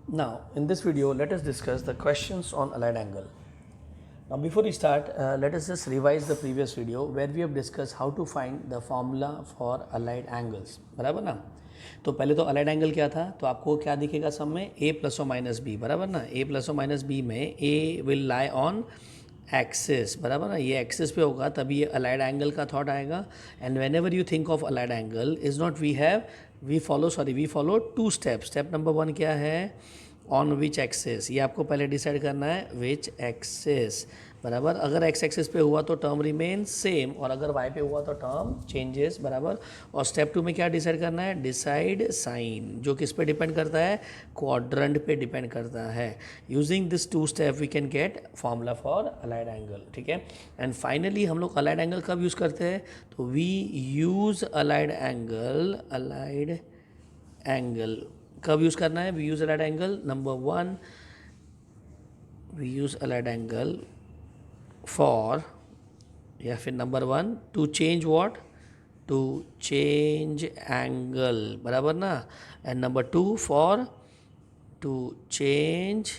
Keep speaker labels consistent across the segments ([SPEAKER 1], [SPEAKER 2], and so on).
[SPEAKER 1] Now, in this video, let us discuss the questions on allied angle. Now, before we start, let us just revise the previous video where we have discussed how to find the formula for allied angles. बराबर ना? तो पहले तो allied angle क्या था, तो आपको क्या दिखेगा सब में a प्लस और माइनस b, बराबर ना? a प्लस और माइनस b में a will lie on axis, बराबर ना? ये एक्सिस पे होगा तभी ये अलाइड एंगल का थॉट आएगा. And whenever you think of allied angle is not we follow two steps. Step number 1 क्या है, ऑन विच एक्सेस, ये आपको पहले डिसाइड करना है विच एक्सेस, बराबर. अगर एक्स एक्सेस पे हुआ तो टर्म रिमेन सेम और अगर वाई पे हुआ तो टर्म चेंजेस, बराबर. और स्टेप 2 में क्या डिसाइड करना है, डिसाइड साइन, जो किस पे डिपेंड करता है, क्वाड्रेंट पे डिपेंड करता है. Using this 2 step we can get formula for allied angle. ठीक है. एंड फाइनली हम लोग अलाइड एंगल कब यूज़ करते हैं, तो वी यूज़ अलाइड एंगल कब यूज़ करना है, we use allied angle number 1, we use allied angle for, या फिर number 1 to change what, to change angle, बराबर ना. And number 2 for to change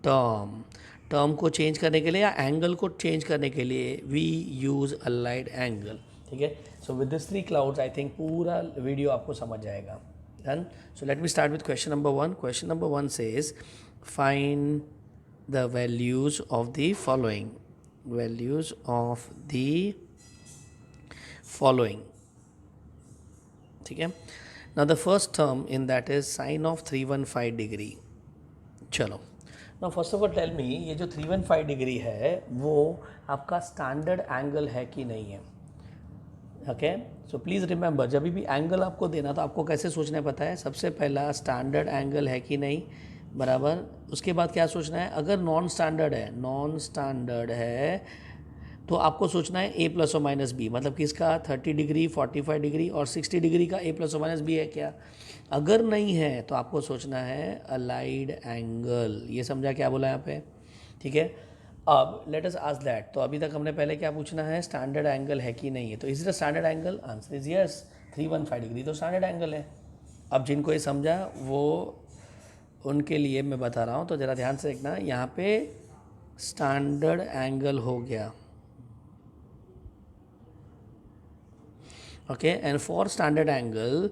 [SPEAKER 1] term को चेंज करने के लिए या एंगल को चेंज करने के लिए वी यूज़ अलाइड एंगल. ठीक है. So with this 3 clouds I think पूरा वीडियो आपको समझ जाएगा. Done. So let me start with question number 1. Question number 1 says find the values of the following. ठीक है. Now the first term in that is sine of 315 degree. चलो. Now first of all tell me ये जो 315 degree है वो आपका standard angle है कि नहीं है. ओके. सो प्लीज़ रिमेंबर, जब भी एंगल आपको देना तो आपको कैसे सोचना है पता है, सबसे पहला स्टैंडर्ड एंगल है कि नहीं, बराबर. उसके बाद क्या सोचना है, अगर नॉन स्टैंडर्ड है तो आपको सोचना है ए प्लस और माइनस बी, मतलब किसका, 30 डिग्री 45 डिग्री और 60 डिग्री का ए प्लस और माइनस बी है क्या. अगर नहीं है तो आपको सोचना है अलाइड एंगल. ये समझा क्या बोला यहाँ पे. ठीक है. अब लेट अस आस्क दैट. तो अभी तक हमने पहले क्या पूछना है, स्टैंडर्ड एंगल है कि नहीं है. तो is it a standard angle, answer is yes. 315 degree तो स्टैंडर्ड एंगल है. अब जिनको ये समझा वो उनके लिए मैं बता रहा हूँ, तो ज़रा ध्यान से देखना. यहाँ पे स्टैंडर्ड एंगल हो गया. Okay. And for standard angle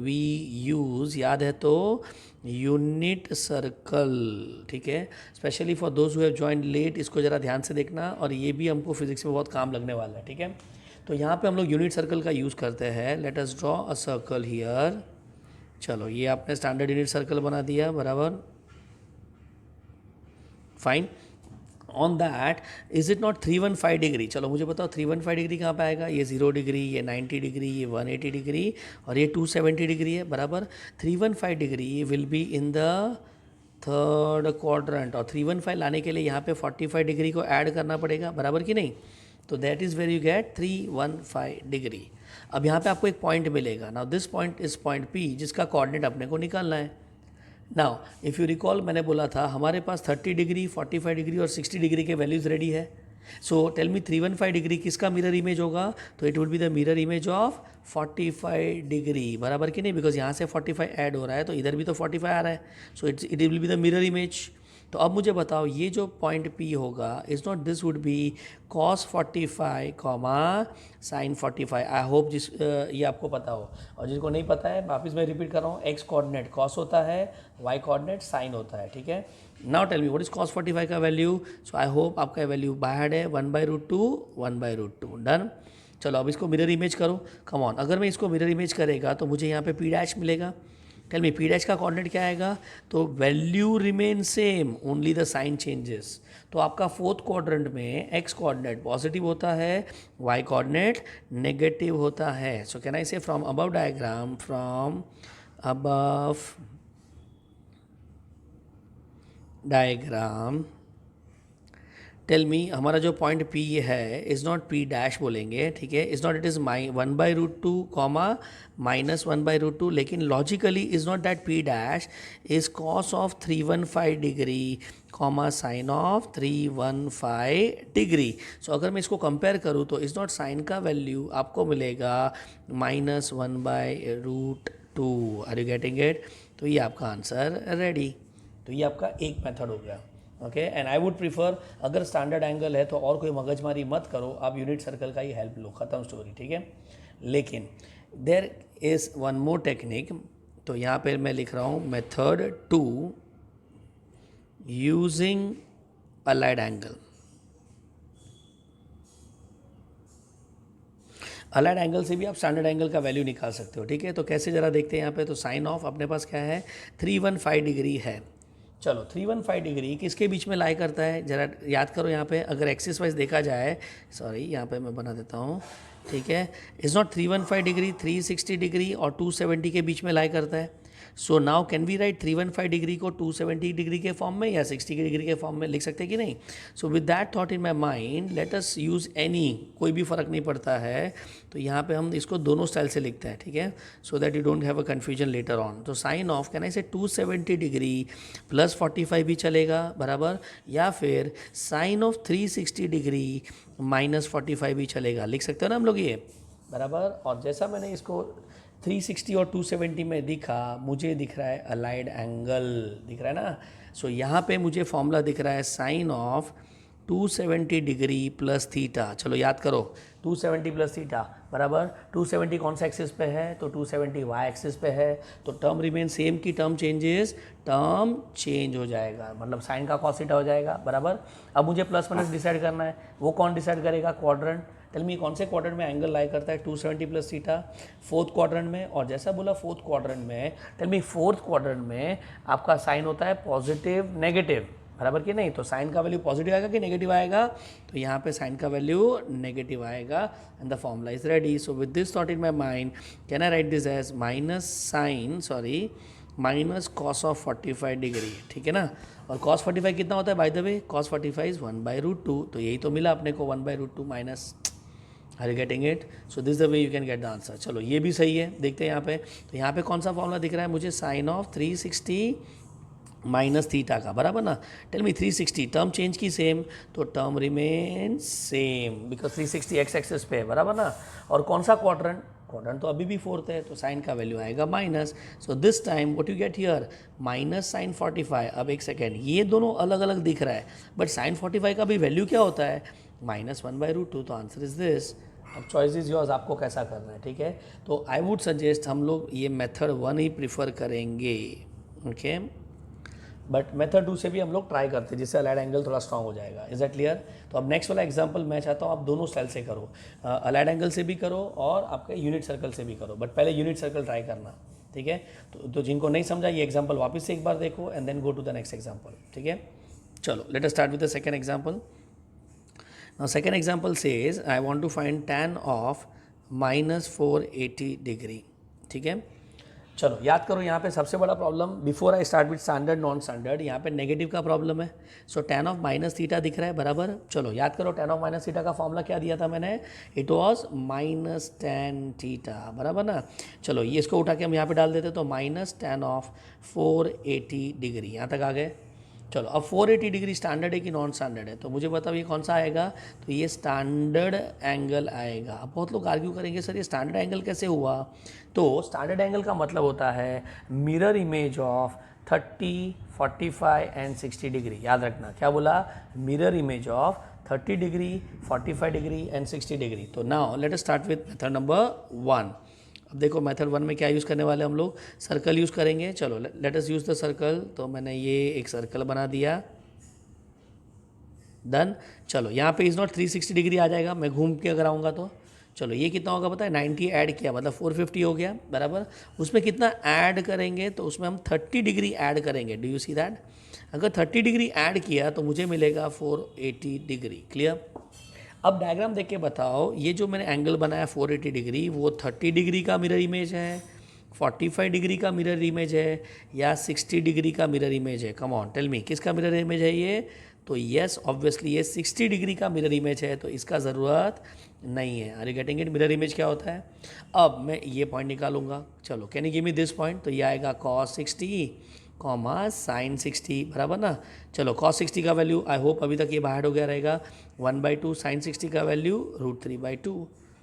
[SPEAKER 1] we use याद है तो यूनिट सर्कल. ठीक है. Specially for those who have joined late, इसको ज़रा ध्यान से देखना और ये भी हमको फिजिक्स में बहुत काम लगने वाला है. ठीक है. तो यहाँ पे हम लोग यूनिट सर्कल का यूज़ करते हैं. Late us draw a circle here. चलो, ये आपने स्टैंडर्ड यूनिट सर्कल बना दिया, बराबर, fine. On that is it not 315 degree. चलो मुझे बताओ 315 डिग्री कहाँ पे आएगा. ये 0 डिग्री, ये 90 डिग्री, ये 180 डिग्री और ये 270 डिग्री है, बराबर. 315 degree will be in the third quadrant और 315 लाने के लिए यहाँ पे 45 डिग्री को ऐड करना पड़ेगा, बराबर कि नहीं. तो that is where you get 315 degree. अब यहाँ पे आपको एक पॉइंट मिलेगा. Now this point is point P जिसका कोऑर्डिनेट अपने को निकालना है. नाउ इफ़ यू रिकॉल, मैंने बोला था हमारे पास 30 डिग्री 45 डिग्री और 60 डिग्री के वैल्यूज़ रेडी है. सो टेल मी 315 डिग्री किसका मिरर इमेज होगा, तो it would be the mirror image of 45 degree, बराबर कि नहीं. बिकॉज यहाँ से 45 ऐड हो रहा है तो इधर भी तो 45 आ रहा है. So it will be the mirror image. तो अब मुझे बताओ ये जो पॉइंट P होगा, is not this would be cos 45 comma sign 45. I hope ये आपको पता हो, और जिसको नहीं पता है वापस मैं रिपीट कर रहा हूँ. एक्स कोऑर्डिनेट कॉस होता है, वाई कोऑर्डिनेट साइन होता है. ठीक है. Now tell me what is cos 45 का वैल्यू. सो आई होप आपका वैल्यू बाहर है 1/√2. डन. चलो अब इसको मिरर इमेज करो. कम ऑन, अगर मैं इसको मिरर इमेज करेगा तो मुझे यहाँ पे P' मिलेगा. टेल मी P' का कोऑर्डिनेट क्या आएगा, तो value remain same, only the sign changes. तो आपका फोर्थ क्वाड्रेंट में एक्स कोऑर्डिनेट पॉजिटिव होता है, वाई कोऑर्डिनेट नेगेटिव होता है. सो can I say from above diagram tell me हमारा जो पॉइंट P है इज़ नॉट P' बोलेंगे. ठीक है. Is not, it is 1/√2 comma -1/√2. लेकिन logically is not that P' is cos of 315 degree comma sine of 315 degree. So अगर मैं इसको कंपेयर करूँ तो इज़ नॉट साइन का वैल्यू आपको मिलेगा -1/√2. Are you getting it? तो ये आपका आंसर रेडी। तो ये आपका एक मेथड हो गया। Okay, and I would prefer, अगर स्टैंडर्ड एंगल है तो और कोई मगजमारी मत करो, आप यूनिट सर्कल का ही हेल्प लो, ख़त्म स्टोरी, ठीक है। लेकिन there is one more technique, तो यहाँ पर मैं लिख रहा हूँ method 2 using allied angle. Allied angle से भी आप स्टैंडर्ड एंगल का वैल्यू निकाल सकते हो, ठीक है। तो कैसे ज़रा देखते हैं यहाँ पे। तो साइन ऑफ अपने पास क्या है, 315 डिग्री है। चलो 315 डिग्री किसके बीच में लाई करता है, ज़रा याद करो। यहाँ पे अगर एक्सिस वाइज देखा जाए, सॉरी यहाँ पे मैं बना देता हूँ, ठीक है। इज़ नॉट 315 डिग्री, 360 डिग्री और 270 के बीच में लाई करता है। So now can we write 315 degree को 270 डिग्री के फॉर्म में या 60 डिग्री के फॉर्म में लिख सकते हैं कि नहीं। सो with that thought in my mind let us use any, कोई भी फ़र्क नहीं पड़ता है। तो यहाँ पे हम इसको दोनों स्टाइल से लिखते हैं, ठीक है, so that you don't have a confusion later on. तो साइन ऑफ कैन आई से 270 डिग्री प्लस 45 भी चलेगा, बराबर, या फिर साइन ऑफ 360 डिग्री माइनस 45 भी चलेगा, लिख सकते हो ना हम लोग ये, बराबर। और जैसा मैंने इसको 360 और 270 में दिखा, मुझे दिख रहा है अलाइड एंगल, दिख रहा है ना। सो यहाँ पे मुझे फॉर्मूला दिख रहा है sine of 270 degree plus theta. चलो याद करो, 270 प्लस थीटा बराबर 270 कौन सा एक्सिस पे है, तो 270 वाई एक्सिस पे है। तो टर्म रिमेन सेम की टर्म चेंजेस, टर्म चेंज हो जाएगा, मतलब साइन का कॉस थीटा हो जाएगा, बराबर। अब मुझे प्लस माइनस डिसाइड करना है, वो कौन डिसाइड करेगा, क्वाड्रेंट। टेल मी कौन से क्वाड्रेंट में एंगल लाई करता है 270 प्लस थीटा, फोर्थ क्वाड्रेंट में। और जैसा बोला फोर्थ क्वाड्रेंट में, टेल मी फोर्थ क्वाड्रेंट में आपका साइन होता है पॉजिटिव नेगेटिव, बराबर कि नहीं। तो साइन का वैल्यू पॉजिटिव आएगा कि नेगेटिव आएगा, तो यहाँ पे साइन का वैल्यू नेगेटिव आएगा and the formula is ready. So with this thought in my mind can I write this as minus cos of 45 degree, ठीक है ना। और कॉस 45 कितना होता है by the way, cos 45 is 1/√2, तो यही तो मिला अपने को 1/√2 minus. Are you getting it? So this the way you can get the answer. चलो ये भी सही है, देखते हैं यहाँ पे। तो यहाँ पे कौन सा फॉर्मूला दिख रहा है मुझे, साइन ऑफ 360 माइनस थीटा का, बराबर ना। टेल मी 360 टर्म चेंज की सेम, तो term remain same because 360 X axis पे है, बराबर ना। और कौन सा क्वाड्रेंट, क्वाड्रेंट तो अभी भी फोर्थ है, तो साइन का वैल्यू आएगा minus. So this time what you get here, minus sine 45। अब एक सेकेंड, ये दोनों अलग अलग दिख रहा है, बट साइन 45 का भी वैल्यू क्या होता है, -1/√2। तो आंसर इज दिस। अब चॉइस इज योर्स, आपको कैसा करना है, ठीक है। तो आई वुड सजेस्ट हम लोग ये मेथड 1 ही प्रिफर करेंगे, ओके। बट मेथड 2 से भी हम लोग ट्राई करते हैं, जिससे अलाइड एंगल थोड़ा स्ट्रांग हो जाएगा। Is that clear? तो अब नेक्स्ट वाला एग्जांपल मैं चाहता हूँ आप दोनों स्टाइल से करो, अलाइड एंगल से भी करो और आपके यूनिट सर्कल से भी करो, बट पहले यूनिट सर्कल ट्राई करना, ठीक है। तो जिनको नहीं समझा ये एग्जाम्पल वापस से एक बार देखो and then go to the next example, ठीक है। चलो let us start with the second example. Now second example says I want to find tan of -480 degree, ठीक है। चलो याद करो, यहाँ पे सबसे बड़ा problem, before I start with standard non standard, यहाँ पे नेगेटिव का प्रॉब्लम है। सो टैन ऑफ माइनस थीटा दिख रहा है, बराबर। चलो याद करो, टैन ऑफ माइनस थीटा का फॉर्मूला क्या दिया था मैंने, it was minus tan theta, बराबर ना। चलो ये इसको उठा के हम यहाँ पे डाल देते, तो माइनस टैन ऑफ 480 डिग्री, यहाँ तक आ गए। चलो अब 480 डिग्री स्टैंडर्ड है कि नॉन स्टैंडर्ड है, तो मुझे बताओ ये कौन सा आएगा, तो ये स्टैंडर्ड एंगल आएगा। अब बहुत लोग आर्ग्यू करेंगे सर ये स्टैंडर्ड एंगल कैसे हुआ, तो स्टैंडर्ड एंगल का मतलब होता है mirror image of 30, 45 and 60 degree. याद रखना, क्या बोला, mirror image of 30 degree, 45 degree and 60 degree. तो now let us start with method number 1। अब देखो मेथड 1 में क्या यूज़ करने वाले हम लोग, सर्कल यूज़ करेंगे। चलो let us use the circle. तो मैंने ये एक सर्कल बना दिया, डन। चलो यहाँ पे इज़ नॉट 360 डिग्री आ जाएगा, मैं घूम के अगर आऊँगा तो। चलो ये कितना होगा पता है, 90 ऐड किया मतलब 450 हो गया, बराबर। उसमें कितना ऐड करेंगे, तो उसमें हम 30 डिग्री ऐड करेंगे। Do you see that? अगर 30 डिग्री ऐड किया तो मुझे मिलेगा 480 डिग्री। क्लियर? अब डायग्राम देख के बताओ, ये जो मैंने एंगल बनाया 480 डिग्री, वो 30 डिग्री का मिरर इमेज है, 45 डिग्री का मिरर इमेज है, या 60 डिग्री का मिरर इमेज है? कम ऑन टेल मी, किसका मिरर इमेज है ये? तो यस ऑब्वियसली ये 60 डिग्री का मिरर इमेज है, तो इसका ज़रूरत नहीं है। Are you getting it? Mirror image क्या होता है? अब मैं ये पॉइंट निकालूंगा। चलो can you give me this point? तो ये आएगा cos 60 कॉमा साइन 60, बराबर ना। चलो cos 60 का वैल्यू आई होप अभी तक ये बाहर हो गया रहेगा, 1/2 साइन 60 का वैल्यू √3/2।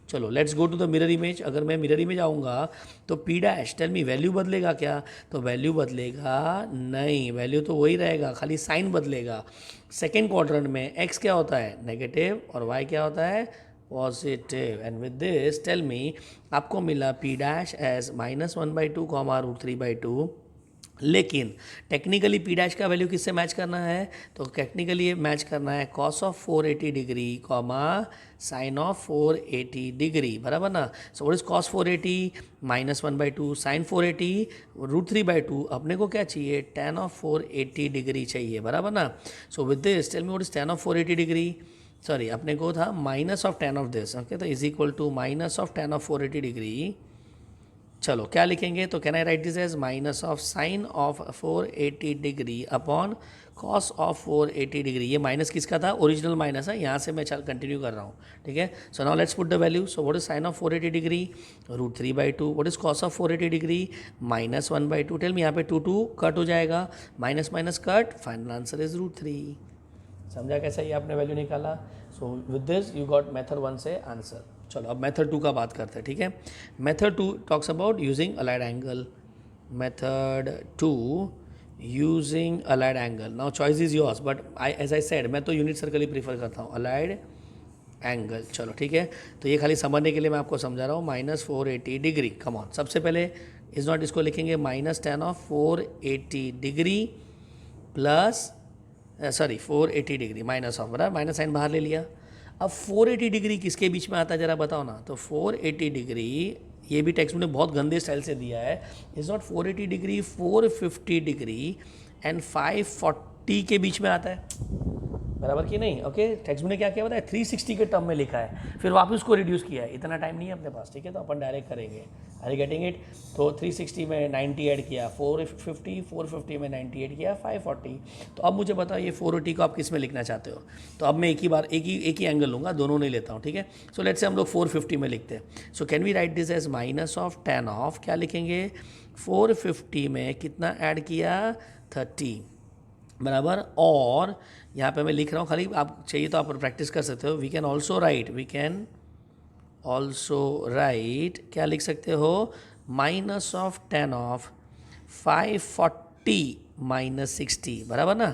[SPEAKER 1] चलो let's go to the mirror image. अगर मैं मिरर इमेज आऊँगा तो P dash, tell me value बदलेगा क्या? तो वैल्यू बदलेगा नहीं, वैल्यू तो वही रहेगा, खाली साइन बदलेगा। सेकेंड क्वाड्रेंट में एक्स क्या होता है? नेगेटिव, और वाई क्या होता है? Positive. And with this tell me, आपको मिला पी डैश एज -1/2 कॉमा √3/2। लेकिन टेक्निकली पी डैश का वैल्यू किससे मैच करना है? तो टेक्निकली ये मैच करना है cos of 480 degree comma sine of 480 degree, बराबर ना? So what is cos 480? -1/2 sine 480 √3/2। अपने को क्या चाहिए? tan ऑफ 480 डिग्री चाहिए, बराबर ना? So with this tell me what is tan of 480 degree? Sorry, अपने को था minus of tan of this, okay, तो is equal to minus of tan of 480 degree. चलो क्या लिखेंगे? तो can I write this as minus of sine of 480 degree upon cos of 480 degree. ये minus किसका था? ओरिजिनल माइनस है, यहाँ से मैं चल कंटिन्यू कर रहा हूँ, ठीक है। So now let's put the value. So what is sine of 480 degree? √3/2। What is cos of 480 degree? -1/2। Tell me, यहाँ पे 2 कट हो जाएगा, minus minus cut, final answer is √3। समझा कैसे ये आपने वैल्यू निकाला? So with this you got method 1 से आंसर। चलो अब मेथड 2 का बात करते हैं, ठीक है। Method 2 talks about using allied angle. Method 2 using allied angle. Now choice is yours, but as I said, मैं तो यूनिट सर्कल ही प्रीफर करता हूँ, अलाइड एंगल। चलो ठीक है, तो ये खाली समझने के लिए मैं आपको समझा रहा हूँ। -480 डिग्री, कम ऑन। सबसे पहले इज नॉट, इसको लिखेंगे -tan of 480 degree plus, sorry 480 degree minus of, बराबर, माइनस साइन बाहर ले लिया। अब 480 डिग्री किसके बीच में आता है जरा बताओ ना? तो 480 डिग्री, ये भी टेक्स्ट बुक ने बहुत गंदे स्टाइल से दिया है। Is not 480 degree, 450 degree and 540 के बीच में आता है, बराबर कि नहीं? ओके, टेक्स्ट बुक ने क्या किया बताया? 360 के टर्म में लिखा है, फिर वापस उसको रिड्यूस किया है। इतना टाइम नहीं है अपने पास, ठीक है, तो अपन डायरेक्ट करेंगे। Are you getting it? तो 360 में 90 ऐड किया, 450 में 90 ऐड किया, 540। तो अब मुझे बताओ ये 480 को आप किस में लिखना चाहते हो? तो अब मैं एक ही बार एक ही एंगल लूँगा, दोनों नहीं लेता हूँ, ठीक है। सो लेट्स से हम लोग 450 में लिखते हैं। So can we write this as minus of tan of, क्या लिखेंगे? 450 में कितना ऐड किया? 30, बराबर। और यहाँ पे मैं लिख रहा हूँ, खाली आप चाहिए तो आप प्रैक्टिस कर सकते हो। वी कैन ऑल्सो राइट, क्या लिख सकते हो? माइनस ऑफ tan ऑफ 540 -60, बराबर ना?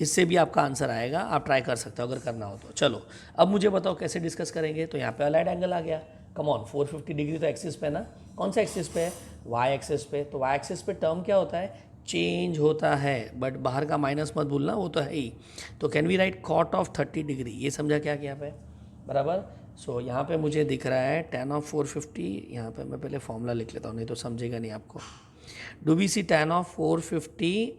[SPEAKER 1] इससे भी आपका आंसर आएगा, आप ट्राई कर सकते हो अगर करना हो तो। चलो अब मुझे बताओ कैसे डिस्कस करेंगे। तो यहाँ पे अलाइड एंगल आ गया, कम ऑन। 450 डिग्री तो एक्सिस पे ना, कौन सा एक्सिस पे है? वाई एक्सिस पे। तो वाई एक्सिस पे टर्म क्या होता है? चेंज होता है, बट बाहर का माइनस मत भूलना, वो तो है ही। तो can we write cot of 30 degree, ये समझा क्या किया पे, बराबर। सो यहाँ पे मुझे दिख रहा है tan ऑफ 450, यहाँ पे मैं पहले फॉर्मूला लिख लेता हूँ, नहीं तो समझेगा नहीं आपको। Do we see tan of 450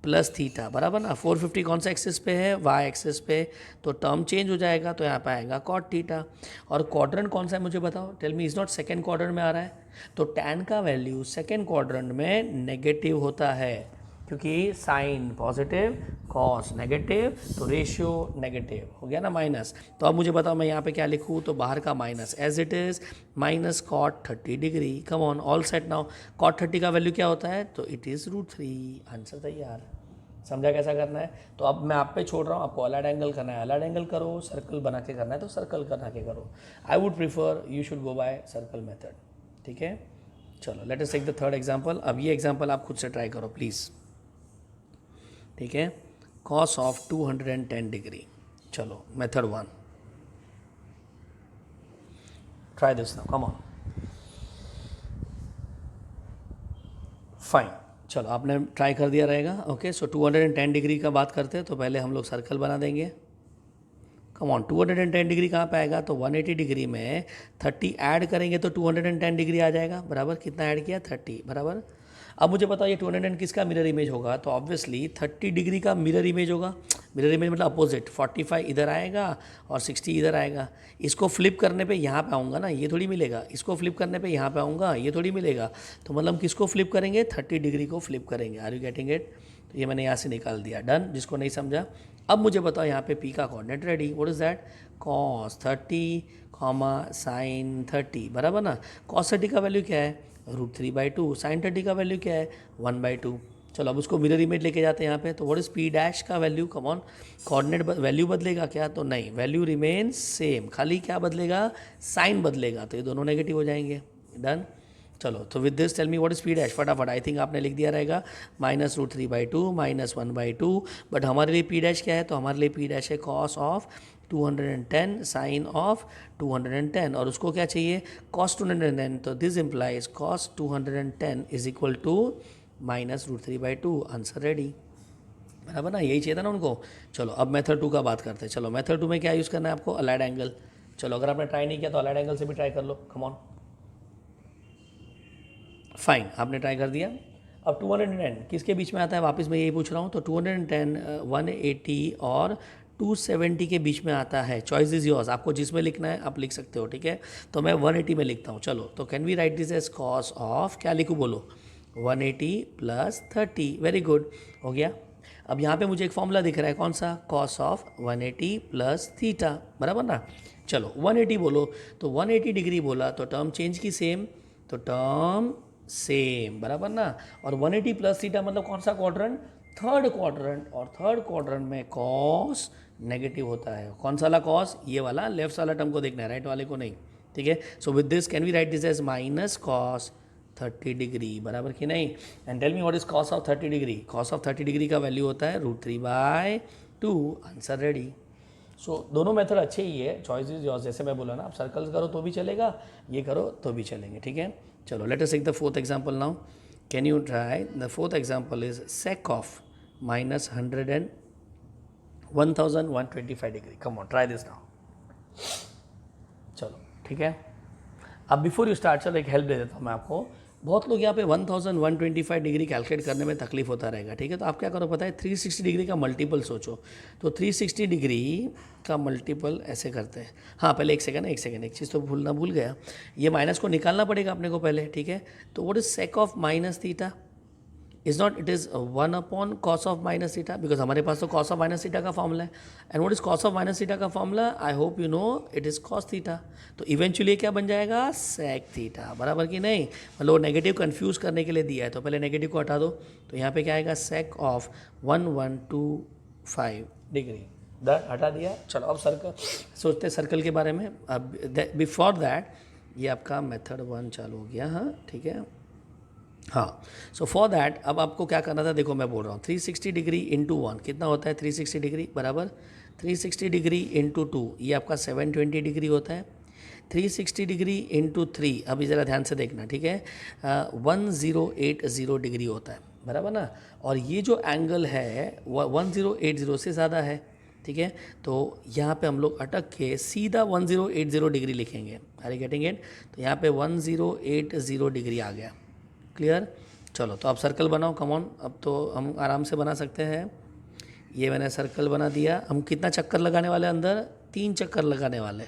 [SPEAKER 1] plus theta, बराबर ना? 450 कौन सा एक्सिस पे है? वाई एक्सिस पे। तो टर्म चेंज हो जाएगा, तो यहाँ पे आएगा कॉट थीटा। और क्वाड्रेंट कौन सा है मुझे बताओ? Tell me, is not second quadrant में आ रहा है, तो tan का वैल्यू सेकेंड क्वाड्रेंट में नेगेटिव होता है, क्योंकि साइन पॉजिटिव, कॉस नेगेटिव, तो रेशियो नेगेटिव हो गया ना, माइनस। तो अब मुझे बताओ मैं यहाँ पे क्या लिखूँ? तो बाहर का minus as it is, minus cot 30 degree. Come on, all set now. Cot 30 का वैल्यू क्या होता है? तो इट इज़ √3। आंसर तैयार। समझा कैसा करना है? तो अब मैं आप पे छोड़ रहा हूँ, आपको अलाइड एंगल करना है अलाइड एंगल करो, सर्कल बना के करना है तो सर्कल बना के करो। I would prefer you should go by circle method, ठीक है। चलो let us take the third example. अब ये एग्जांपल आप खुद से ट्राई करो प्लीज़, ठीक है। Cos of 210 degree. चलो method 1, try this now, come on. Fine, चलो आपने ट्राई कर दिया रहेगा। ओके, सो 210 डिग्री का बात करते हैं, तो पहले हम लोग सर्कल बना देंगे। कम ऑन, 210 डिग्री कहाँ पे आएगा? तो 180 डिग्री में 30 ऐड करेंगे तो 210 डिग्री आ जाएगा, बराबर। कितना ऐड किया? 30, बराबर। अब मुझे बताओ ये 210 किसका मिरर इमेज होगा? तो ऑब्वियसली 30 डिग्री का मिरर इमेज होगा। मिरर इमेज मतलब अपोजिट, 45 इधर आएगा और 60 इधर आएगा। इसको फ्लिप करने पे यहाँ पे आऊँगा ना, ये थोड़ी मिलेगा। इसको फ्लिप करने पे यहाँ पे आऊँगा, ये थोड़ी मिलेगा। तो मतलब किसको फ्लिप करेंगे? 30 डिग्री को फ्लिप करेंगे। Are you getting it? तो ये मैंने यहाँ से निकाल दिया, डन। जिसको नहीं समझा, अब मुझे बताओ यहाँ पे पी का coordinate ready. What is that? cos 30 comma sign 30, बराबर ना। cos 30 का वैल्यू क्या है? √3/2। साइन 30 का वैल्यू क्या है? 1/2। चलो अब उसको मिरर इमेज लेके जाते हैं यहाँ पे, तो व्हाट इज पी डैश का value, come on, coordinate value बदलेगा क्या, तो नहीं, वैल्यू रिमेन सेम, खाली क्या बदलेगा, साइन बदलेगा, तो ये दोनों नेगेटिव हो जाएंगे। डन। चलो तो with this tell me what is P dash, फटाफट, आई थिंक आपने लिख दिया रहेगा -√3/2 -1/2, बट हमारे लिए पी डैश क्या है, तो हमारे लिए पी डैश है कॉस ऑफ 210 साइन ऑफ 210, और उसको क्या चाहिए, कॉस 210, तो this implies cos 210 is equal to -√3/2, answer ready, बराबर ना, यही चाहिए था ना उनको। चलो अब मेथड 2 का बात करते हैं। चलो मेथड 2 में क्या यूज़ करना है आपको, अलाइड एंगल। चलो अगर आपने ट्राई नहीं किया तो अलाइड एंगल से भी ट्राई कर लो, कम ऑन। फाइन, आपने ट्राई कर दिया। अब 210 किसके बीच में आता है, वापस मैं यही पूछ रहा हूँ, तो 210 180 और 270 के बीच में आता है। चॉइस इज योर्स, आपको जिसमें लिखना है आप लिख सकते हो, ठीक है। तो मैं 180 में लिखता हूँ। चलो तो can we write this as cos of, क्या लिखूँ बोलो, 180 + 30, वेरी गुड, हो गया। अब यहाँ पे मुझे एक फॉर्मूला दिख रहा है, कौन सा, कॉस ऑफ 180 + थीटा, बराबर ना। चलो 180 बोलो, तो 180 डिग्री बोला तो टर्म चेंज की सेम, तो टर्म सेम, बराबर ना। और 180 + थीटा मतलब कौन सा क्वाड्रेंट, थर्ड क्वाड्रेंट, और थर्ड क्वाड्रेंट में कॉस नेगेटिव होता है। कौन सा वाला कॉस, ये वाला, लेफ्ट वाला टर्म को देखना है, राइट वाले को नहीं, ठीक है। So with this can we write this as -cos 30 degree, बराबर कि नहीं। And tell me what is cos of 30 degree, cos of 30 degree का वैल्यू होता है √3/2, आंसर रेडी। सो दोनों मेथड अच्छे ही है, चॉइस इज योर्स, जैसे मैं बोला ना, आप सर्कल करो तो भी चलेगा, ये करो तो भी चलेंगे, ठीक है। चलो let us take the fourth example now, can you try, the fourth example is sec of -1125 degree, come on try this now. चलो ठीक है, अब बिफोर यू स्टार्ट, चलो एक हेल्प दे देता हूँ मैं आपको। बहुत लोग यहाँ पे 1125 डिग्री कैलकुलेट करने में तकलीफ होता रहेगा, ठीक है। तो आप क्या करो पता है, 360 डिग्री का मल्टीपल सोचो। तो 360 डिग्री का मल्टीपल ऐसे करते हैं। हाँ पहले एक सेकंड, एक चीज़ तो भूल गया, ये माइनस को निकालना पड़ेगा अपने को पहले, ठीक है। तो what is sec of -θ, is not, it is 1/cos of -θ, because हमारे पास तो cos ऑफ -θ का फॉर्मूला है। And what is cos of -θ का formula, I hope you know, it is cos θ। तो इवेंचुअली क्या बन जाएगा, sec θ, बराबर कि नहीं। मतलब वो नेगेटिव कन्फ्यूज करने के लिए दिया है, तो पहले नेगेटिव को हटा दो, तो यहाँ पे क्या आएगा, sec ऑफ 1125 डिग्री, हटा दिया। चलो अब सर्कल सोचते सर्कल के बारे में। अब बिफोर दैट ये आपका मेथड 1 चालू हो गया, हाँ ठीक है। हाँ, सो फॉर दैट अब आपको क्या करना था, देखो मैं बोल रहा हूँ 360 डिग्री इंटू 1 कितना होता है, 360 डिग्री बराबर 360 डिग्री इंटू 2, ये आपका 720 डिग्री होता है। 360 डिग्री इंटू 3, अभी ज़रा ध्यान से देखना, ठीक है, 1080 डिग्री होता है, बराबर ना। और ये जो एंगल है वह 1080 से ज़्यादा है, ठीक है। तो यहाँ पे हम लोग अटक के सीधा 1080 डिग्री लिखेंगे, आर यू गेटिंग इट। तो यहाँ पे 1080 डिग्री आ गया, क्लियर। चलो तो आप सर्कल बनाओ, कम ऑन, अब तो हम आराम से बना सकते हैं। ये मैंने सर्कल बना दिया। हम कितना चक्कर लगाने वाले अंदर, 3 चक्कर लगाने वाले,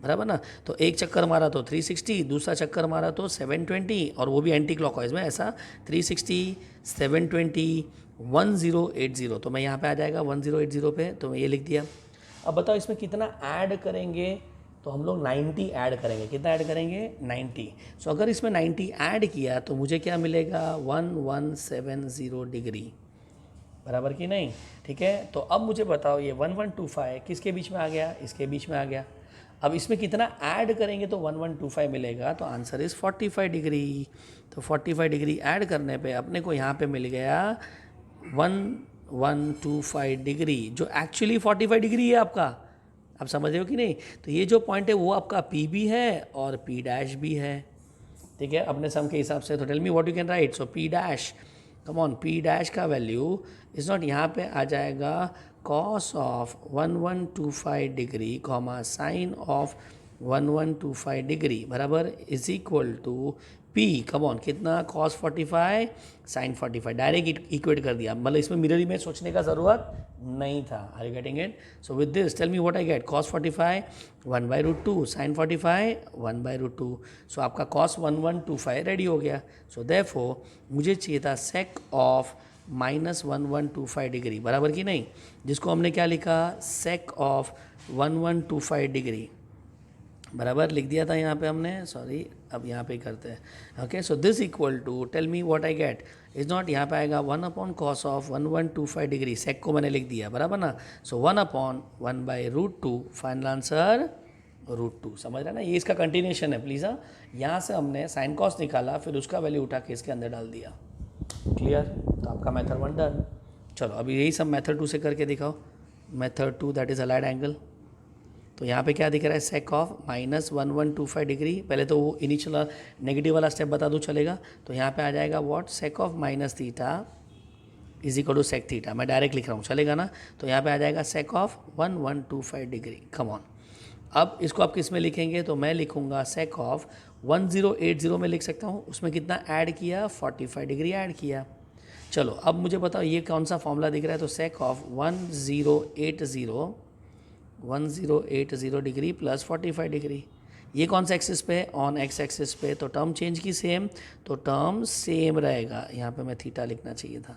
[SPEAKER 1] बराबर ना। तो एक चक्कर मारा तो 360, दूसरा चक्कर मारा तो 720, और वो भी एंटी क्लॉकवाइज में, ऐसा 360 720 1080। तो मैं यहाँ पे आ जाएगा 1080 पे, तो मैं ये लिख दिया। अब बताओ इसमें कितना ऐड करेंगे, तो हम लोग 90 ऐड करेंगे। कितना ऐड करेंगे, 90। सो अगर इसमें 90 ऐड किया तो मुझे क्या मिलेगा, 1170 डिग्री, बराबर कि नहीं, ठीक है। तो अब मुझे बताओ ये 1125 किसके बीच में आ गया, इसके बीच में आ गया। अब इसमें कितना ऐड करेंगे तो 1125 मिलेगा, तो आंसर इज़ 45 डिग्री। तो 45 डिग्री ऐड करने पे अपने को यहाँ पे मिल गया 1125 डिग्री, जो एक्चुअली 45 डिग्री है आपका। आप समझ रहे हो कि नहीं। तो ये जो पॉइंट है वो आपका पी भी है और पी डैश भी है, ठीक है, अपने सम के हिसाब से। तो tell me what you can write, so P dash, come on, P dash का वैल्यू इज नॉट, यहाँ पे आ जाएगा cos of 1125 degree comma sine of 1125 degree बराबर is equal to P, come on, कितना, cos 45 sin 45, डायरेक्ट इक्वेट कर दिया। मतलब इसमें मिरर इमेज सोचने का ज़रूरत नहीं था। Are you getting it. So with this tell me what I get, cos 45 1/√2 sin 45 1/√2। So आपका cos 1125 रेडी हो गया। सो देयरफॉर मुझे चाहिए था sec ऑफ -1125 डिग्री, बराबर कि नहीं, जिसको हमने क्या लिखा, sec ऑफ 1125 डिग्री, बराबर लिख दिया था यहाँ पे हमने, सॉरी अब यहाँ पे करते हैं। Okay, so this equal to, tell me what I get, is not, यहाँ पे आएगा 1/cos(1125 डिग्री, सेक को मैंने लिख दिया बराबर ना, सो 1/1/√2, फाइनल आंसर √2। समझ रहे हैं ना, ये इसका कंटिन्यूशन है प्लीज़। हाँ, यहाँ से हमने साइन कॉस निकाला, फिर उसका वैल्यू उठा के इसके अंदर डाल दिया। क्लियर, तो आपका मेथड 1 डन। चलो अभी यही सब मेथड 2 से करके दिखाओ। Method 2 that is allied angle, तो यहाँ पे क्या दिख रहा है, सेक ऑफ -1125 डिग्री। पहले तो वो इनिशियल नेगेटिव वाला स्टेप बता दूँ चलेगा, तो यहाँ पे आ जाएगा what, sec of -theta is equal to sec theta. मैं डायरेक्ट लिख रहा हूँ, चलेगा ना, तो यहाँ पे आ जाएगा sake of 1125 degree. Come on, अब इसको आप किस में लिखेंगे, तो मैं लिखूँगा सेक ऑफ 1080 में लिख सकता हूँ। उसमें कितना ऐड किया, 45 डिग्री ऐड किया। चलो अब मुझे बताओ ये कौन सा फॉर्मूला दिख रहा है, तो sake of 1080 degree plus 45 degree, ये कौन सा एक्सिस पे है, ऑन एक्स एक्सिस पे, तो टर्म चेंज की सेम, तो टर्म सेम रहेगा। यहाँ पे मैं थीटा लिखना चाहिए था,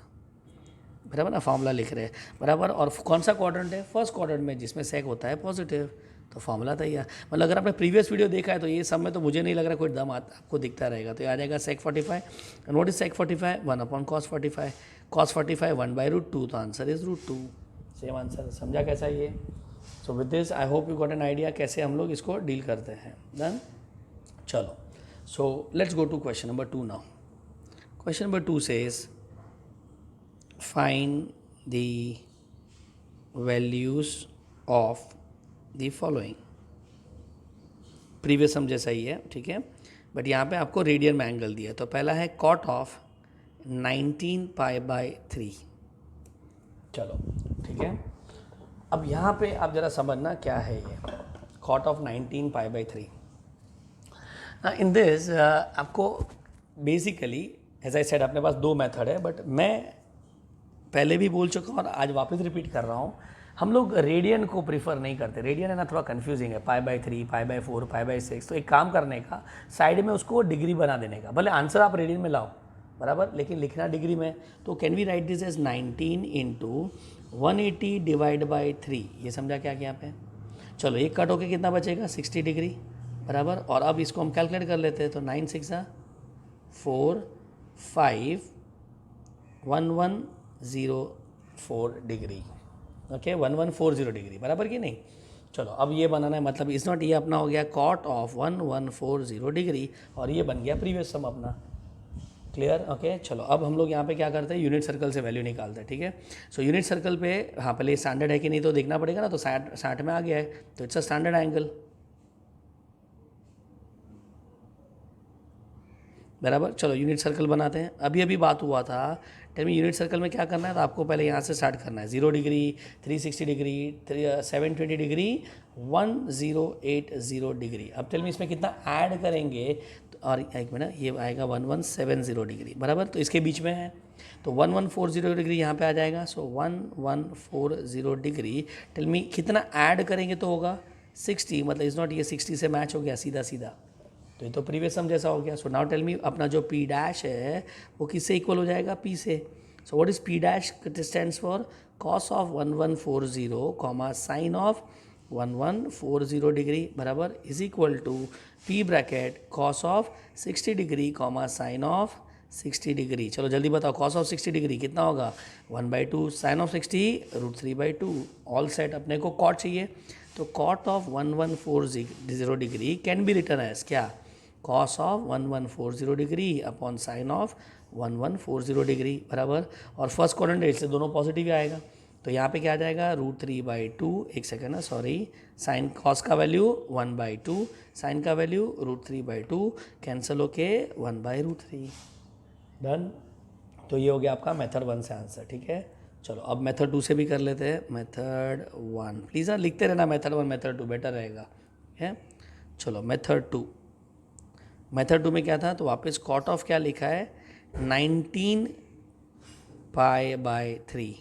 [SPEAKER 1] बराबर ना, फॉर्मूला लिख रहे हैं बराबर। और कौन सा क्वाड्रेंट है, फर्स्ट क्वाड्रेंट में, जिसमें सेक होता है पॉजिटिव, तो फॉर्मूला तैयार। मतलब अगर आपने प्रीवियस वीडियो देखा है तो ये सब में तो मुझे नहीं लग रहा कोई दम आता, आपको दिखता रहेगा। तो ये आ जाएगा sec 45, and what is sec 45, 1/cos45, cos45 1/√2, तो आंसर इज √2, सेम आंसर। समझा कैसा ये? So with this I hope you got an idea कैसे हम लोग इसको डील करते हैं। डन, चलो, so let's go to question number 2 now. Question number 2 says find the values of the following. Previous हम जैसा ही है, ठीक है, बट यहाँ पे आपको रेडियन में एंगल दिया है। तो पहला है कॉट ऑफ 19π/3। चलो ठीक है, अब यहाँ पे आप ज़रा समझना क्या है ये कॉट ऑफ 19π/3। इन दिस आपको बेसिकली एज आई सेड अपने पास 2 मेथड है, बट मैं पहले भी बोल चुका हूँ और आज वापस रिपीट कर रहा हूँ, हम लोग रेडियन को प्रीफर नहीं करते। रेडियन है ना थोड़ा कंफ्यूजिंग है, π/3, π/4, π/6। तो एक काम करने का, साइड में उसको डिग्री बना देने का, भले आंसर आप रेडियन में लाओ बराबर, लेकिन लिखना डिग्री में। तो can we write this as 19 × 180 / 3। ये समझा क्या यहाँ पे? चलो एक कट होके कितना बचेगा, 60 डिग्री बराबर। और अब इसको हम कैलकुलेट कर लेते हैं, तो 9 6 4 5 1104 डिग्री। ओके, 1140 डिग्री बराबर कि नहीं। चलो अब ये बनाना है, मतलब इज नॉट, ये अपना हो गया कॉट ऑफ 1140 डिग्री, और ये बन गया प्रीवियस सम अपना। क्लियर? ओके, चलो अब हम लोग यहाँ पे क्या करते हैं, यूनिट सर्कल से वैल्यू निकालते हैं। ठीक है, सो यूनिट सर्कल पे, हाँ पहले स्टैंडर्ड है कि नहीं तो देखना पड़ेगा ना, तो 60 में आ गया है, तो इट्स अ स्टैंडर्ड एंगल बराबर। चलो यूनिट सर्कल बनाते हैं। अभी बात हुआ था, टेल मी यूनिट सर्कल में क्या करना है, तो आपको पहले यहाँ से स्टार्ट करना है, 0 डिग्री, 360 डिग्री, 720 डिग्री, 1080 डिग्री। अब टेल मी इसमें कितना ऐड करेंगे, और एक मिनट, ये आएगा 1170 डिग्री बराबर, तो इसके बीच में है, तो 1140 डिग्री यहाँ पे आ जाएगा। सो 1140 डिग्री, टेल मी कितना ऐड करेंगे तो होगा 60, मतलब इज़ नॉट, ये 60 से मैच हो गया सीधा सीधा, तो ये तो प्रीवियस सम जैसा हो गया। सो नाउ टेल मी अपना जो P डैश है वो किससे इक्वल हो जाएगा, P से। So what is P dash, stands for cos of 1140 sine of 1140 degree बराबर, is equal to P bracket cos of 60 degree sine of 60 degree. चलो जल्दी बताओ, कॉस ऑफ 60 डिग्री कितना होगा, 1/2, साइन ऑफ 60 √3/2। ऑल सेट, अपने को cot चाहिए, तो cot of 1140 degree can be written as क्या, cos of 1140 degree upon sine of 1140 degree बराबर। और फर्स्ट क्वाड्रेंट इससे दोनों पॉजिटिव ही आएगा, तो यहाँ पे क्या आ जाएगा, √3/2, एक सेकेंड ना सॉरी, साइन कॉस का वैल्यू 1/2, साइन का वैल्यू √3/2, कैंसिल होके 1/√3। डन, तो ये हो गया आपका मेथड 1 से आंसर। ठीक है, चलो अब मेथड 2 से भी कर लेते हैं। मेथड 1 प्लीज़ हाँ लिखते रहना, मेथड 1 मेथड 2 बेटर रहेगा है। चलो मेथड 2, मेथड 2 में क्या था, तो वापस कॉट ऑफ क्या लिखा है, 19π/3।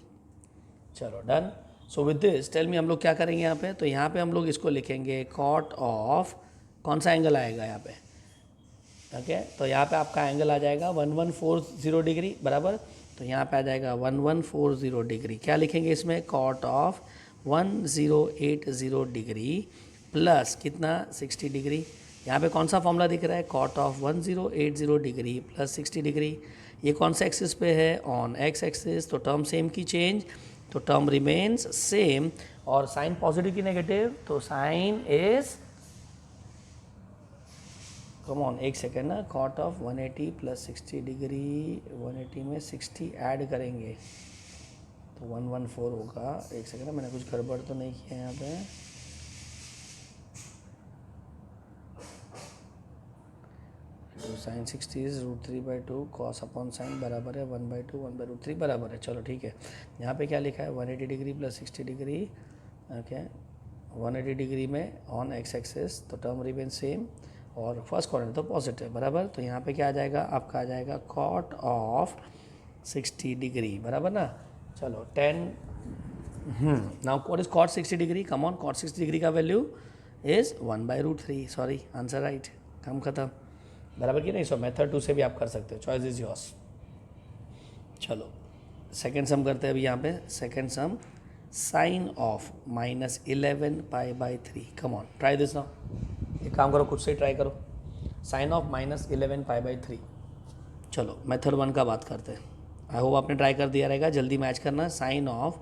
[SPEAKER 1] चलो done. So with this tell me हम लोग क्या करेंगे यहाँ पे, तो यहाँ पे हम लोग इसको लिखेंगे कॉट ऑफ, कौन सा एंगल आएगा यहाँ पे, ओके तो यहाँ पे आपका एंगल आ जाएगा 1140 डिग्री बराबर, तो यहाँ पे आ जाएगा 1140 डिग्री। क्या लिखेंगे इसमें, कॉट ऑफ 1080 डिग्री प्लस कितना 60 डिग्री, यहाँ पे कौन सा फॉर्मूला दिख रहा है, cot of 1080 degree plus 60 degree. ये कौन सा एक्सिस पे है, ऑन एक्स एक्सिस, तो टर्म सेम की चेंज, तो टर्म रिमेन्स सेम। और साइन पॉजिटिव की नेगेटिव, तो साइन इज, कम ऑन एक सेकेंड ना, कॉट ऑफ 180 प्लस 60 डिग्री, 180 में 60 ऐड करेंगे तो 114 होगा। एक सेकेंड ना, मैंने कुछ गड़बड़ तो नहीं किया यहाँ पे। तो sine 60 is √3/2 cos upon sine बराबर है 1/2 1/√3 बराबर है। चलो ठीक है, यहाँ पे क्या लिखा है, 180 degree plus 60 degree, okay 180 degree में ऑन एक्स एक्सिस, तो टर्म रिमेन सेम और फर्स्ट क्वाड्रेंट तो पॉजिटिव बराबर। तो यहाँ पे क्या आ जाएगा, आपका आ जाएगा कॉट ऑफ 60 डिग्री बराबर ना। चलो 10 now what is cot 60 degree, come on, cot 60 degree का value is 1/√3, sorry answer right, काम खत्म बराबर कि नहीं। सो मेथड 2 से भी आप कर सकते हो, चॉइस इज योर्स। चलो सेकेंड सम करते हैं अभी यहाँ पे। Second sum, sine of -11π/3, come on try this now. एक काम करो, खुद से ट्राई करो, साइन ऑफ -11π/3। चलो मेथड 1 का बात करते हैं, आई होप आपने ट्राई कर दिया रहेगा, जल्दी मैच करना। साइन ऑफ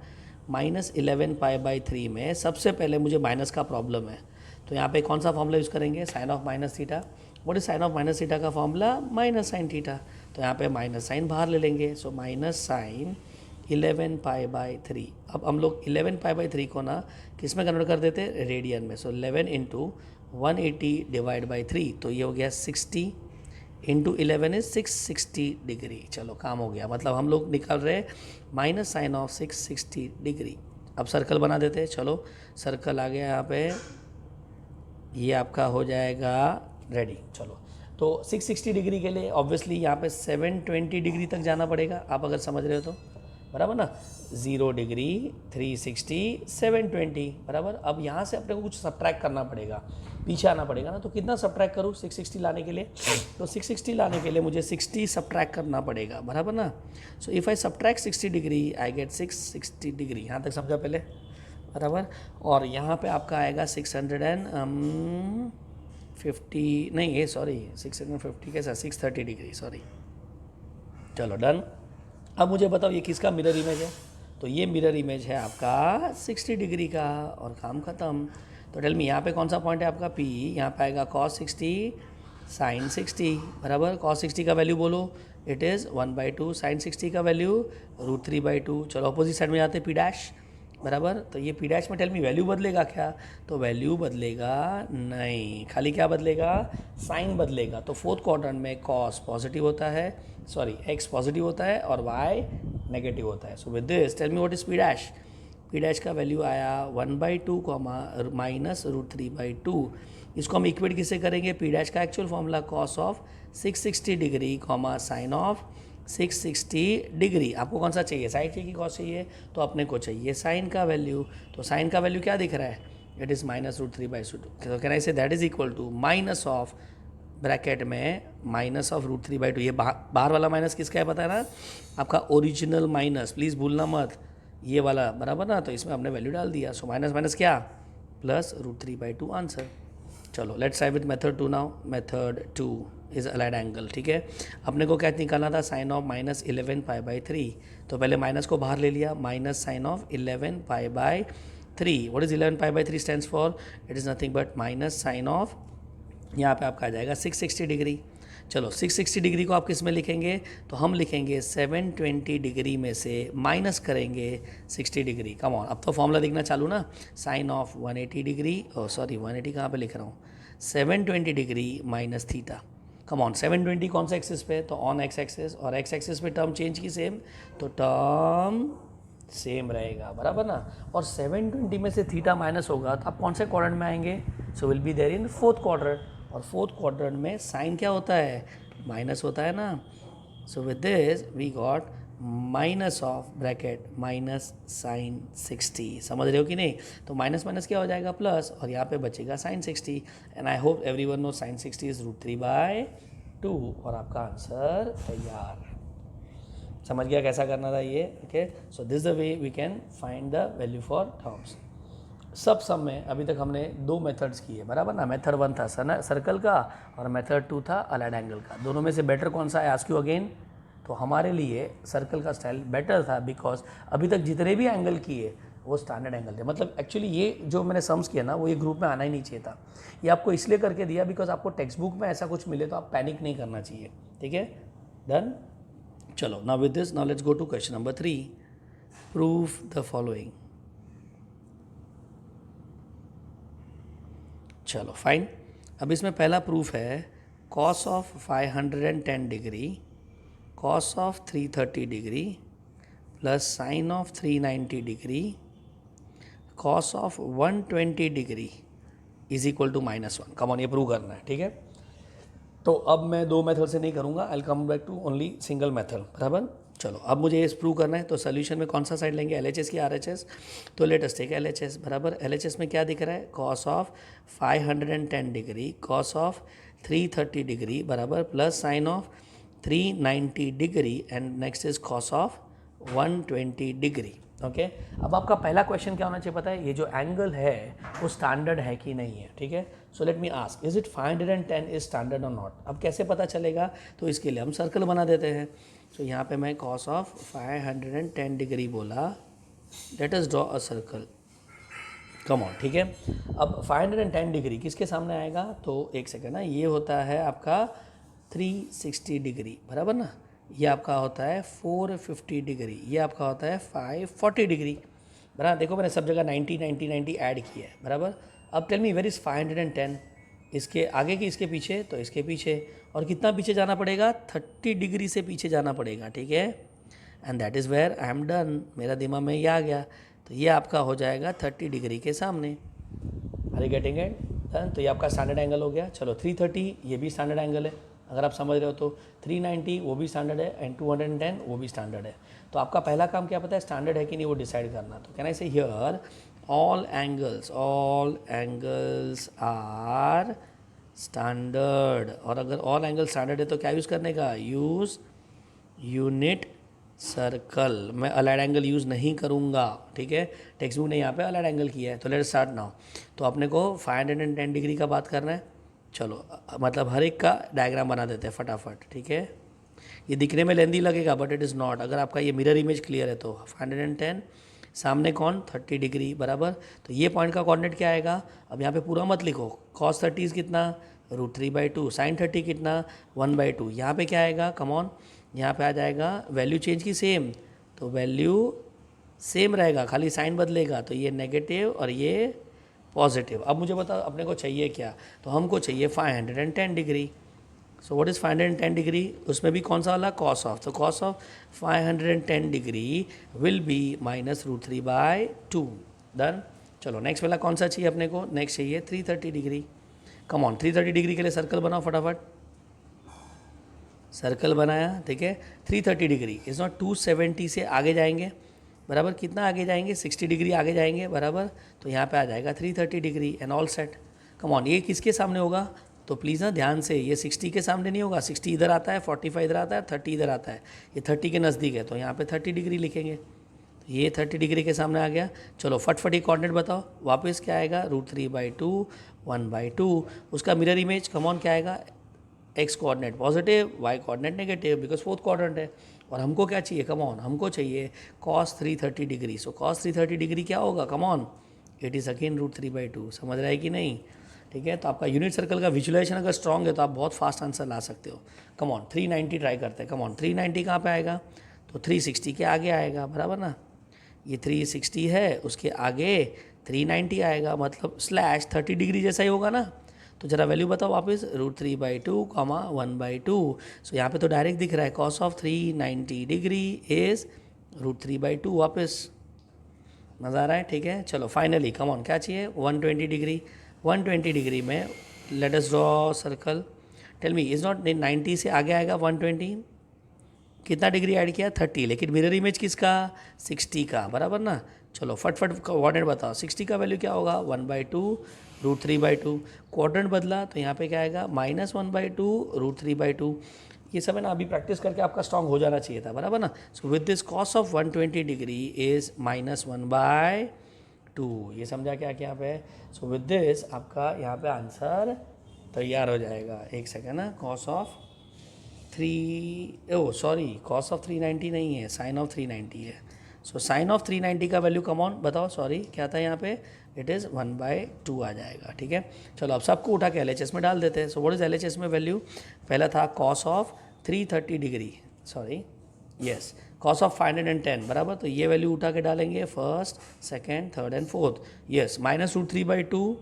[SPEAKER 1] -11π/3 में सबसे पहले मुझे माइनस का प्रॉब्लम है, तो यहाँ पे कौन सा फॉर्मूला यूज़ करेंगे, sine of minus theta. What is sine of minus theta का फॉर्मूला, माइनस साइन थीटा, तो यहाँ पे माइनस साइन बाहर ले लेंगे, सो माइनस साइन 11π/3। अब हम लोग 11π/3 को ना किस में कन्वर्ट कर देते हैं, रेडियन में। सो 11 × 180 डिवाइड बाई 3, तो ये हो गया 60 × 11 इज 660 डिग्री। चलो काम हो गया, मतलब हम लोग निकाल रहे माइनस साइन ऑफ 660 डिग्री। अब सर्कल बना देते हैं, चलो सर्कल आ गया यहाँ पे, ये आपका हो जाएगा रेडी। चलो तो 660 डिग्री के लिए ऑब्वियसली यहाँ पे 720 डिग्री तक जाना पड़ेगा, आप अगर समझ रहे हो तो बराबर ना। 0 डिग्री, 360, 720 बराबर। अब यहाँ से अपने को कुछ सब्ट्रैक्ट करना पड़ेगा, पीछे आना पड़ेगा ना। तो कितना सब्ट्रैक्ट करूँ 660 लाने के लिए, तो 660 लाने के लिए मुझे 60 सब्ट्रैक्ट करना पड़ेगा बराबर ना। So if I subtract 60 degree I get 660 degree. यहाँ तक समझा पहले बराबर। और यहाँ पे आपका आएगा 650 नहीं, ये सॉरी 650 कैसा, 630 डिग्री, सॉरी। चलो डन। अब मुझे बताओ ये किसका मिरर इमेज है, तो ये मिरर इमेज है आपका 60 डिग्री का, और काम खत्म। तो टेल मी यहाँ पे कौन सा पॉइंट है आपका P, यहाँ पे आएगा cos 60 sin 60 बराबर। cos 60 का वैल्यू बोलो, इट इज़ 1/2, sin 60 का वैल्यू √3/2। चलो अपोजिट साइड में जाते P डैश बराबर। तो ये P डैश में टेल मी वैल्यू बदलेगा क्या, तो वैल्यू बदलेगा नहीं, खाली क्या बदलेगा, साइन बदलेगा। तो फोर्थ क्वाड्रेंट में cos पॉजिटिव होता है, सॉरी x पॉजिटिव होता है और y नेगेटिव होता है। So with this tell me what is P dash, P dash का वैल्यू आया 1/2 माइनस √3/2। इसको हम इक्वेट किससे करेंगे, P डैश का actual formula cos of 660 degree sine of 660 degree. आपको कौन सा चाहिए, साइन चाहिए कि कॉस चाहिए, तो अपने को चाहिए साइन का वैल्यू। तो साइन का वैल्यू क्या दिख रहा है, इट इज़ -√3/2। तो can I say that is equal to minus of bracket में माइनस ऑफ √3/2। ये बाहर वाला माइनस किसका है पता है ना, आपका ओरिजिनल माइनस, प्लीज़ भूलना मत, ये वाला बराबर ना। तो इसमें हमने वैल्यू डाल दिया, सो माइनस माइनस क्या, प्लस √3/2 आंसर। चलो let's try with method 2 now. Method 2 is allied angle, ठीक है। अपने को क्या निकालना था, साइन ऑफ -11π/3। तो पहले माइनस को बाहर ले लिया, minus sine of 11π/3। What is 11π/3 stands for, it is nothing but minus sine of, यहाँ पे आपका आ जाएगा 660 डिग्री। चलो 660 डिग्री को आप किस में लिखेंगे, तो हम लिखेंगे 720 डिग्री में से माइनस करेंगे 60 डिग्री। कम ऑन, अब तो फॉर्मूला दिखना चालू ना, साइन ऑफ 180 डिग्री, सॉरी 180 कहाँ पे लिख रहा हूँ, 720 degree minus theta. Come on, 720 कौन सा एक्सिस पे, तो ऑन एक्स एक्सिस, और एक्स एक्सिस पे टर्म चेंज की सेम, तो टर्म सेम रहेगा बराबर ना। और 720 में से थीटा माइनस होगा तो आप कौन से क्वाड्रेंट में आएंगे, so will be there in fourth quadrant. और फोर्थ क्वाड्रेंट में साइन क्या होता है, माइनस होता है ना। So with this we got minus of bracket minus sine 60। समझ रहे हो कि नहीं, तो माइनस माइनस क्या हो जाएगा प्लस, और यहाँ पे बचेगा sine 60। And I hope everyone know sine 60 is √3/2, और आपका आंसर तैयार। समझ गया कैसा करना था ये, okay. So this the way we can find the value for terms. सब में अभी तक हमने 2 मेथड्स किए, बराबर ना। मेथड 1 था सर्कल का और मेथड 2 था अलाइड एंगल का। दोनों में से बेटर कौन सा है, आस्क यू अगेन। तो हमारे लिए सर्कल का स्टाइल बेटर था, बिकॉज अभी तक जितने भी एंगल किए वो स्टैंडर्ड एंगल थे। मतलब एक्चुअली ये जो मैंने सम्स किया ना, वो ये ग्रुप में आना ही नहीं चाहिए था। ये आपको इसलिए करके दिया बिकॉज आपको टेक्स्ट बुक में ऐसा कुछ मिले तो आप पैनिक नहीं करना चाहिए, ठीक है। डन। चलो, now with this, now let's go to question number 3। Proof the following. चलो फाइन। अब इसमें पहला प्रूफ है cos of 510 degree cos of 330 degree plus sine of 390 degree cos of 120 degree is equal to -1। Come on, ये prove करना है, ठीक है। तो अब मैं 2 मेथड से नहीं करूँगा, I come back to only single method, बराबर। चलो, अब मुझे ये प्रूव करना है, तो सोल्यूशन में कौन सा साइड लेंगे, LHS की RHS। तो लेट अस टेक LHS, बराबर। LHS में क्या दिख रहा है, cos of 510 degree cos of 330 degree बराबर plus sine of 390 degree and next is cos of 120 degree. Okay. अब आपका पहला क्वेश्चन क्या होना चाहिए पता है, ये जो एंगल है वो स्टैंडर्ड है कि नहीं है, ठीक है। So let me ask, is it 510 is standard और नॉट। अब कैसे पता चलेगा, तो इसके लिए हम सर्कल बना देते हैं। सो यहाँ पे मैं कॉस ऑफ 510 डिग्री बोला, late us draw a circle. Come on, ठीक है। अब 510 डिग्री किसके सामने आएगा, तो एक सेकेंड ना, ये होता है आपका 360 डिग्री, बराबर ना। ये आपका होता है 450 डिग्री, ये आपका होता है 540 डिग्री, बराबर। देखो मैंने सब जगह 90 90 90 ऐड किया है, बराबर। अब टेल मी वेयर इज़ 510, इसके आगे की इसके पीछे, तो इसके पीछे। और कितना पीछे जाना पड़ेगा, 30 डिग्री से पीछे जाना पड़ेगा, ठीक है। And that is where I am done. मेरा दिमाग में ये आ गया, तो ये आपका हो जाएगा 30 डिग्री के सामने। Are you getting it? Done. तो ये आपका स्टैंडर्ड एंगल हो गया। चलो, 330 ये भी स्टैंडर्ड एंगल है, अगर आप समझ रहे हो तो। 390 वो भी स्टैंडर्ड है एंड 210 वो भी स्टैंडर्ड है। तो आपका पहला काम क्या पता है, स्टैंडर्ड है कि नहीं वो डिसाइड करना। तो can I say here all angles are standard. और अगर ऑल एंगल स्टैंडर्ड है तो क्या यूज़ करने का, यूज़ यूनिट सर्कल। मैं अलाइड एंगल यूज़ नहीं करूँगा, ठीक है। टेक्स्ट बुक ने यहाँ पे अलाइड एंगल किया है। तो लेट्स स्टार्ट नाउ। तो अपने को 510 डिग्री का बात करना है। चलो, मतलब हर एक का डायग्राम बना देते हैं फटाफट, ठीक है। ये दिखने में लेंदी लगेगा बट इट इज़ नॉट। अगर आपका ये मिरर इमेज क्लियर है तो 510, सामने कौन 30 डिग्री, बराबर। तो ये पॉइंट का कोऑर्डिनेट क्या आएगा, अब यहाँ पे पूरा मत लिखो। cos 30 कितना, √3/2। साइन 30 कितना, 1/2। यहाँ पे क्या आएगा, कम ऑन, यहाँ पे आ जाएगा वैल्यू चेंज की सेम, तो वैल्यू सेम रहेगा, खाली साइन बदलेगा। तो ये नेगेटिव और ये पॉजिटिव। अब मुझे बताओ अपने को चाहिए क्या, तो हमको चाहिए 510 degree. So what is 510 degree, उसमें भी कौन सा वाला, कॉस ऑफ। तो cos of 510 degree will be -√3/2। Done. चलो, नेक्स्ट वाला कौन सा चाहिए अपने को, नेक्स्ट चाहिए 330 डिग्री। कम ऑन, 330 डिग्री के लिए सर्कल बनाओ फटाफट। सर्कल बनाया, ठीक है। 330 डिग्री इज़ नॉट 270 से आगे जाएंगे, बराबर। कितना आगे जाएंगे, 60 डिग्री आगे जाएंगे, बराबर। तो यहाँ पे आ जाएगा 330 degree and all set. Come on, ये किसके सामने होगा, तो प्लीज़ ना ध्यान से, ये 60 के सामने नहीं होगा। 60 इधर आता है, 45 इधर आता है, 30 इधर आता है। ये 30 के नज़दीक है, तो यहाँ पे 30 डिग्री लिखेंगे। तो ये 30 डिग्री के सामने आ गया। चलो फटफट ये कोऑर्डिनेट बताओ, वापस क्या आएगा, √3/2, 1/2। उसका मिरर इमेज, कम ऑन, क्या आएगा, X coordinate positive, Y coordinate negative, because fourth quadrant है। और हमको क्या चाहिए, कम ऑन, हमको चाहिए cos 330 डिग्री। सो cos 330 डिग्री क्या होगा, come on, it is again √3/2। समझ रहा है कि नहीं, ठीक है। तो आपका यूनिट सर्कल का विजुअलाइजेशन अगर स्ट्रॉन्ग है तो आप बहुत फास्ट आंसर ला सकते हो। कम ऑन, 390 ट्राई करते हैं। कम ऑन, 390 कहाँ पे आएगा, तो 360 के आगे आएगा, बराबर ना। ये 360 है, उसके आगे 390 आएगा, मतलब स्लैश 30 डिग्री जैसा ही होगा ना। तो जरा वैल्यू बताओ वापस, √3/2, 1/2। सो यहाँ पे तो डायरेक्ट दिख रहा है, cos ऑफ 390 डिग्री इज़ √3/2। वापस मज़ा आ रहा है, ठीक है। चलो फाइनली, कम ऑन, क्या चाहिए, 120 डिग्री। 120 डिग्री में let us draw circle. Tell me, is not 90 से आगे आएगा 120, कितना डिग्री ऐड किया, 30, लेकिन मिरर इमेज किसका, 60 का, बराबर ना। चलो फटफट कोऑर्डिनेट बताओ, 60 का वैल्यू क्या होगा, 1/2 √3/2। क्वाड्रेंट बदला तो यहाँ पे क्या आएगा, -1/2 √3/2। ये सब है ना, अभी प्रैक्टिस करके आपका स्ट्रॉन्ग हो जाना चाहिए था, बराबर ना। So with this cos of 120 degree is -1/2 2। ये समझा क्या क्या पे? सो विद दिस आपका यहाँ पे आंसर तैयार हो जाएगा। एक सेकेंड ना, कॉस ऑफ 390 नहीं है, साइन ऑफ 390 है। सो साइन ऑफ 390 का वैल्यू कम ऑन बताओ, सॉरी क्या था यहाँ पे, इट इज़ 1/2 आ जाएगा। ठीक है, चलो अब सबको उठा के LHS में डाल देते हैं। सो व्हाट इज LHS में वैल्यू? पहला था cos of 330 degree, sorry yes, cos of 510 बराबर। तो ये वैल्यू उठा के डालेंगे first, second, third and fourth. Yes, -√3/2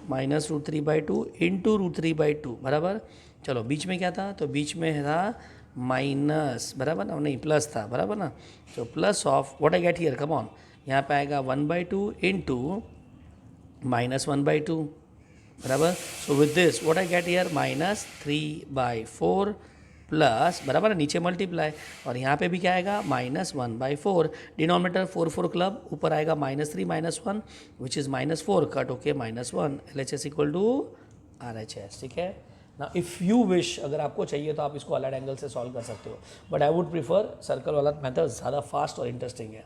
[SPEAKER 1] -√3/2 into √3/2 बराबर। चलो बीच में क्या था? तो बीच में था माइनस, बराबर ना, नहीं प्लस था, बराबर ना। तो plus of what I get here, come on, यहाँ पे आएगा 1/2 इंटू -1/2 बराबर। सो with this what I get here -3/4 plus, बराबर है, नीचे मल्टीप्लाई, और यहाँ पे भी क्या आएगा -1/4, डिनोमिनेटर 4 क्लब, ऊपर आएगा -3 -1 विच इज़ -4 कट होके -1, LHS इक्वल टू RHS। ठीक है ना, इफ़ यू विश, अगर आपको चाहिए तो आप इसको अलाइड एंगल से सॉल्व कर सकते हो, but I would prefer circle वाला मेथड, ज़्यादा फास्ट और इंटरेस्टिंग है।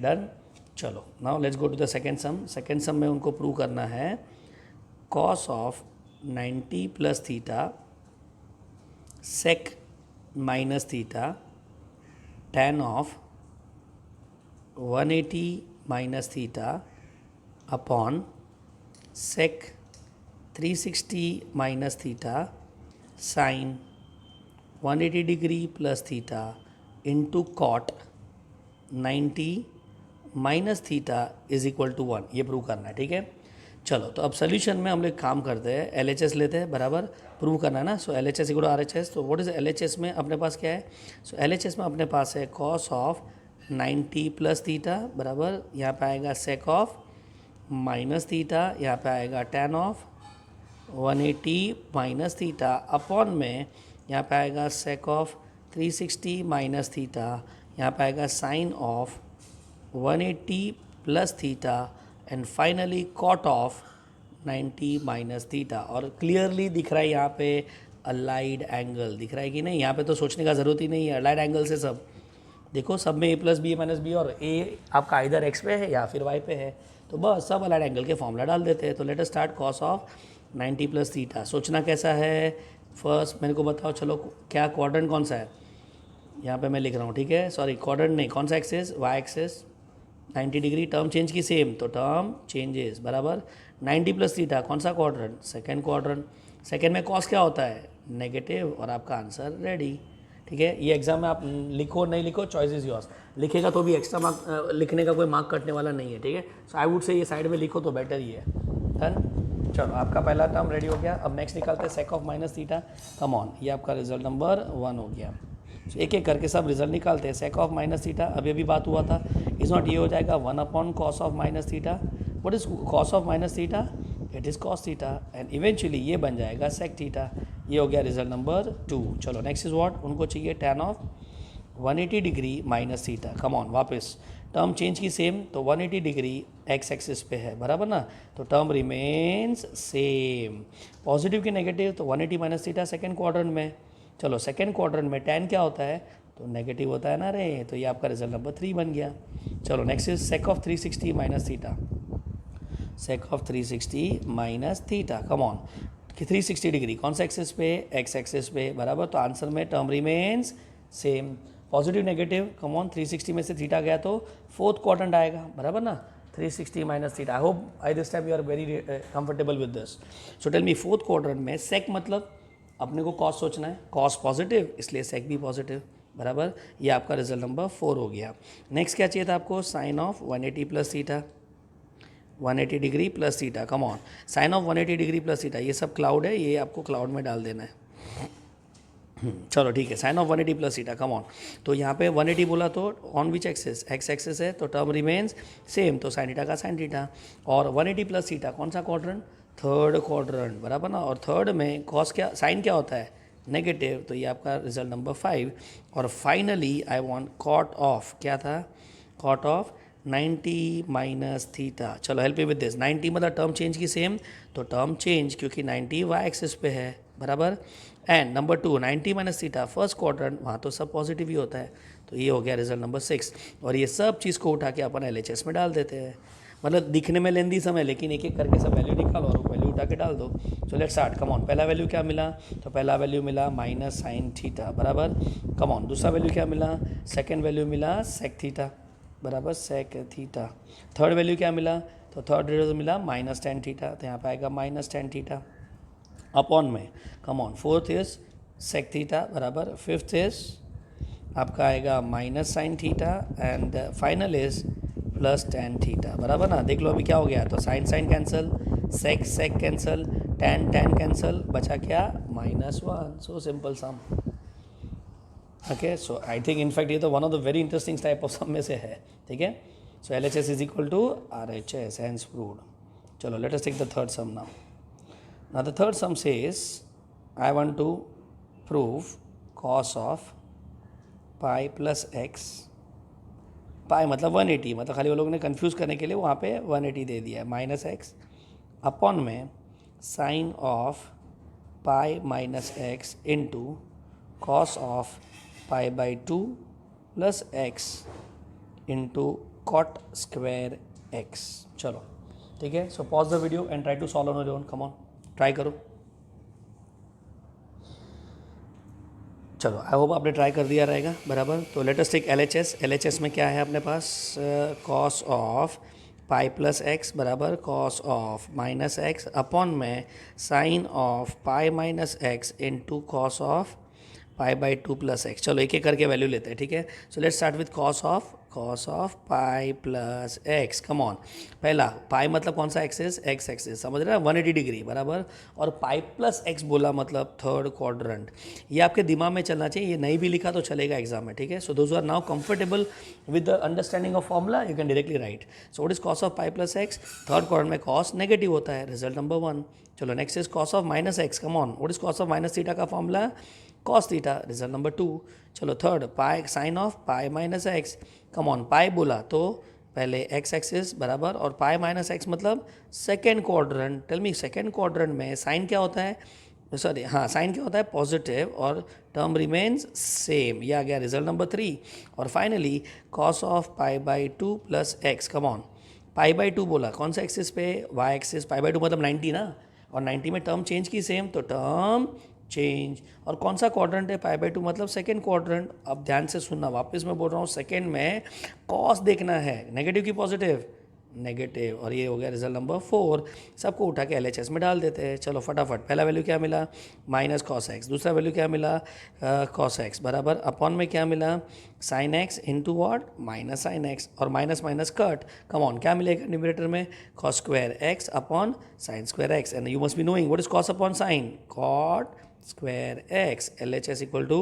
[SPEAKER 1] डन, चलो now let's go to the second sum. Second sum में उनको प्रूव करना है cos of 90 plus theta sec minus theta tan of 180 minus theta upon sec 360 minus theta sin 180 degree plus theta into cot 90 minus theta is equal to 1, ये prove करना है। ठीक है, चलो तो अब सोल्यूशन में हम लोग काम करते हैं, LHS लेते हैं, बराबर, प्रूव करना है ना। सो LHS इक्वल टू RHS। तो व्हाट इज LHS में अपने पास क्या है? सो LHS में अपने पास है कॉस ऑफ 90 प्लस थीटा बराबर, यहाँ पे आएगा सेक ऑफ माइनस थीटा, यहाँ पे आएगा tan of 180 minus theta upon में यहाँ पे आएगा सेक ऑफ 360 माइनस थीटा, यहाँ पे आएगा sine of 180 plus theta and finally cot of 90 minus theta. और क्लियरली दिख रहा है यहाँ पे अलाइड एंगल, दिख रहा है कि नहीं? यहाँ पे तो सोचने का ज़रूरत ही नहीं है, अलाइड एंगल से सब देखो, सब में A plus B minus B, और A आपका इधर X पे है या फिर Y पे है, तो बस सब अलाइड एंगल के फॉर्मूला डाल देते हैं। तो let us start cos of 90 plus theta. सोचना कैसा है, फर्स्ट मेरे को बताओ, चलो क्या क्वाड्रेंट कौन सा है, यहाँ पे मैं लिख रहा हूँ, ठीक है, सॉरी क्वाड्रेंट नहीं, कौन सा axis, Y axis 90 degree, term change की सेम, तो टर्म चेंजेस बराबर। 90 प्लस थीटा कौन सा क्वाड्रेंट, सेकेंड क्वाड्रेंट, सेकेंड में कॉस क्या होता है, नेगेटिव, और आपका आंसर रेडी। ठीक है, ये एग्जाम में आप लिखो नहीं लिखो, चॉइस इज योर्स, लिखेगा तो भी एक्स्ट्रा मार्क, लिखने का कोई मार्क कटने वाला नहीं है। ठीक है, सो आई वुड से ये साइड में लिखो तो बेटर ही है। डन, चलो आपका पहला टर्म रेडी हो गया। अब नेक्स्ट निकालते हैं sake of minus theta, come on, ये आपका रिजल्ट नंबर 1 हो गया। एक एक करके सब रिजल्ट निकालते हैं। सेक ऑफ माइनस थीटा अभी अभी बात हुआ था, इज नॉट, ये हो जाएगा 1 upon cos of minus theta. What is cos of minus theta, it is cos theta, and eventually ये बन जाएगा सेक थीटा। ये हो गया रिजल्ट नंबर 2। चलो नेक्स्ट इज व्हाट, उनको चाहिए tan of 180 degree minus theta. Come on, वापस टर्म चेंज की सेम, तो 180 डिग्री एक्स एक्सिस पे है, बराबर ना, तो टर्म रिमेन्स सेम। पॉजिटिव की नेगेटिव, तो 180 माइनस थीटा सेकेंड क्वाड्रेंट में। चलो सेकेंड क्वाड्रेंट में tan क्या होता है, तो नेगेटिव होता है ना रे, तो ये आपका रिजल्ट नंबर 3 बन गया। चलो next is sec of 360 minus theta, sake of 360 minus theta, come on, कि 360 डिग्री कौन सा एक्सिस पे, एक्स एक्सिस पे, बराबर, तो आंसर में term remains same. Positive negative, come on, 360 में से थीटा गया तो फोर्थ क्वाड्रेंट आएगा, बराबर ना, 360 minus theta. I hope I this time you are very comfortable with this. So tell me, fourth quadrant में सेक मतलब अपने को कॉस सोचना है, कॉस पॉजिटिव इसलिए सेक भी पॉजिटिव, बराबर, ये आपका रिजल्ट नंबर 4 हो गया। नेक्स्ट क्या चाहिए था आपको, sine of 180 plus theta, 180 degree plus theta, come on, sine of 180 degree plus theta, ये सब क्लाउड है, ये आपको क्लाउड में डाल देना है। चलो ठीक है, sine of 180 plus theta, come on, तो यहाँ पे 180 बोला तो on which axis, x axis है, तो टर्म रिमेन्स सेम, तो साइन थीटा का साइन थीटा, और 180 प्लस थीटा कौन सा क्वाड्रेंट, थर्ड क्वाड्रेंट, बराबर ना, और थर्ड में कॉस क्या, साइन क्या होता है, नेगेटिव, तो ये आपका रिजल्ट नंबर 5। और finally I want cot of, क्या था, कॉट ऑफ 90 माइनस थीटा। चलो हेल्प मी विद दिस, 90 मतलब टर्म चेंज की सेम, तो टर्म चेंज क्योंकि 90 वाई एक्सिस पे है, बराबर, and number 2 90 minus theta first quadrant, वहाँ तो सब पॉजिटिव ही होता है, तो ये हो गया रिजल्ट नंबर 6। और ये सब चीज़ को उठा के अपन LHS में डाल देते हैं। मतलब दिखने में लेंदी समय, लेकिन एक एक करके सब वैल्यू निकालो और वैल्यू उठा के डाल दो। सो लेट्स स्टार्ट, कम ऑन। पहला वैल्यू क्या मिला? तो पहला वैल्यू मिला माइनस साइन थीटा, बराबर। कम ऑन, दूसरा वैल्यू क्या मिला? सेकेंड वैल्यू मिला सेक थीटा, बराबर, सेक थीटा। थर्ड वैल्यू क्या मिला? तो थर्ड वैल्यू मिला माइनस टेन थीटा, तो यहाँ पे आएगा माइनस टेन थीटा अपॉन में, come on. Fourth is sec theta, बराबर। फिफ्थ इज आपका आएगा minus sine theta and final is plus tan theta, बराबर ना। देख लो अभी क्या हो गया, तो sine sine cancel, sec sec cancel, tan tan cancel, बचा क्या? Minus one. So simple sum. Okay, so I think in fact ये तो one of the very interesting type of sum में से है, ठीक है। So L H S is equal to R H S, hence proved. चलो let us take the third sum now. Now the third sum says I want to prove cos of pi plus x, पाई मतलब 180, मतलब खाली वो लोगों ने confuse करने के लिए वहाँ पे 180 दे दिया है, माइनस एक्स अपॉन में sine of pi minus x into cos of pi by 2 plus x into cot square x. चलो ठीक है, so pause the video and try to solve on your own. Come on, try करो। चलो I hope आपने try कर दिया रहेगा, बराबर। तो let us take LHS. LHS में क्या है अपने पास? Cos of pi plus x, बराबर, cos of minus x upon में sine of pi minus x into cos of pi by 2 plus x. चलो एक एक करके वैल्यू लेते हैं, ठीक है। So let's start with cos of pi plus x. Come on, पहला पाई मतलब कौन सा एक्सिस? एक्स एक्सिस, समझ रहे हैं, 180 डिग्री, बराबर। और पाई प्लस एक्स बोला मतलब थर्ड क्वाड्रेंट। ये आपके दिमाग में चलना चाहिए, ये नहीं भी लिखा तो चलेगा एग्जाम में, ठीक है। So those are now comfortable with the understanding of formula, you can directly write. So what is cos of pi plus x? Third quadrant में कॉस नेगेटिव होता है, रिजल्ट नंबर 1। चलो next is cos of minus x. Come on, what is cos of minus theta का formula? Cos theta, result number 2। चलो third, pi sine of pi minus x. Come on, pi बोला तो पहले x axis, बराबर, और pi minus x मतलब second quadrant. Tell me, second quadrant में sine क्या होता है? सॉरी, हाँ, साइन क्या होता है? पॉजिटिव, और टर्म रिमेन्स सेम। ये आ गया रिजल्ट नंबर 3। और finally cos of pi by 2 plus x. Come on, pi by 2 बोला कौन सा एक्सिस पे? Y axis. पाई बाई 2 मतलब 90 ना, और 90 में टर्म चेंज की सेम, तो टर्म चेंज। और कौन सा क्वाड्रेंट है? पाई बाई 2 मतलब सेकेंड क्वाड्रेंट। अब ध्यान से सुनना, वापस मैं बोल रहा हूँ, सेकेंड में कॉस देखना है, नेगेटिव की पॉजिटिव? नेगेटिव। और ये हो गया रिजल्ट नंबर 4। सबको उठा के एलएचएस में डाल देते हैं। चलो फटाफट, पहला वैल्यू क्या मिला? Minus cos x. दूसरा वैल्यू क्या मिला? कॉस एक्स, बराबर, अपॉन में क्या मिला? Sine x into what? Minus sine x, और minus minus cut. Come on, क्या मिलेगा न्यूमरेटर में? Cos square x upon sine square x. And you must be knowing what is cos upon sine? Cot square x. LHS equal to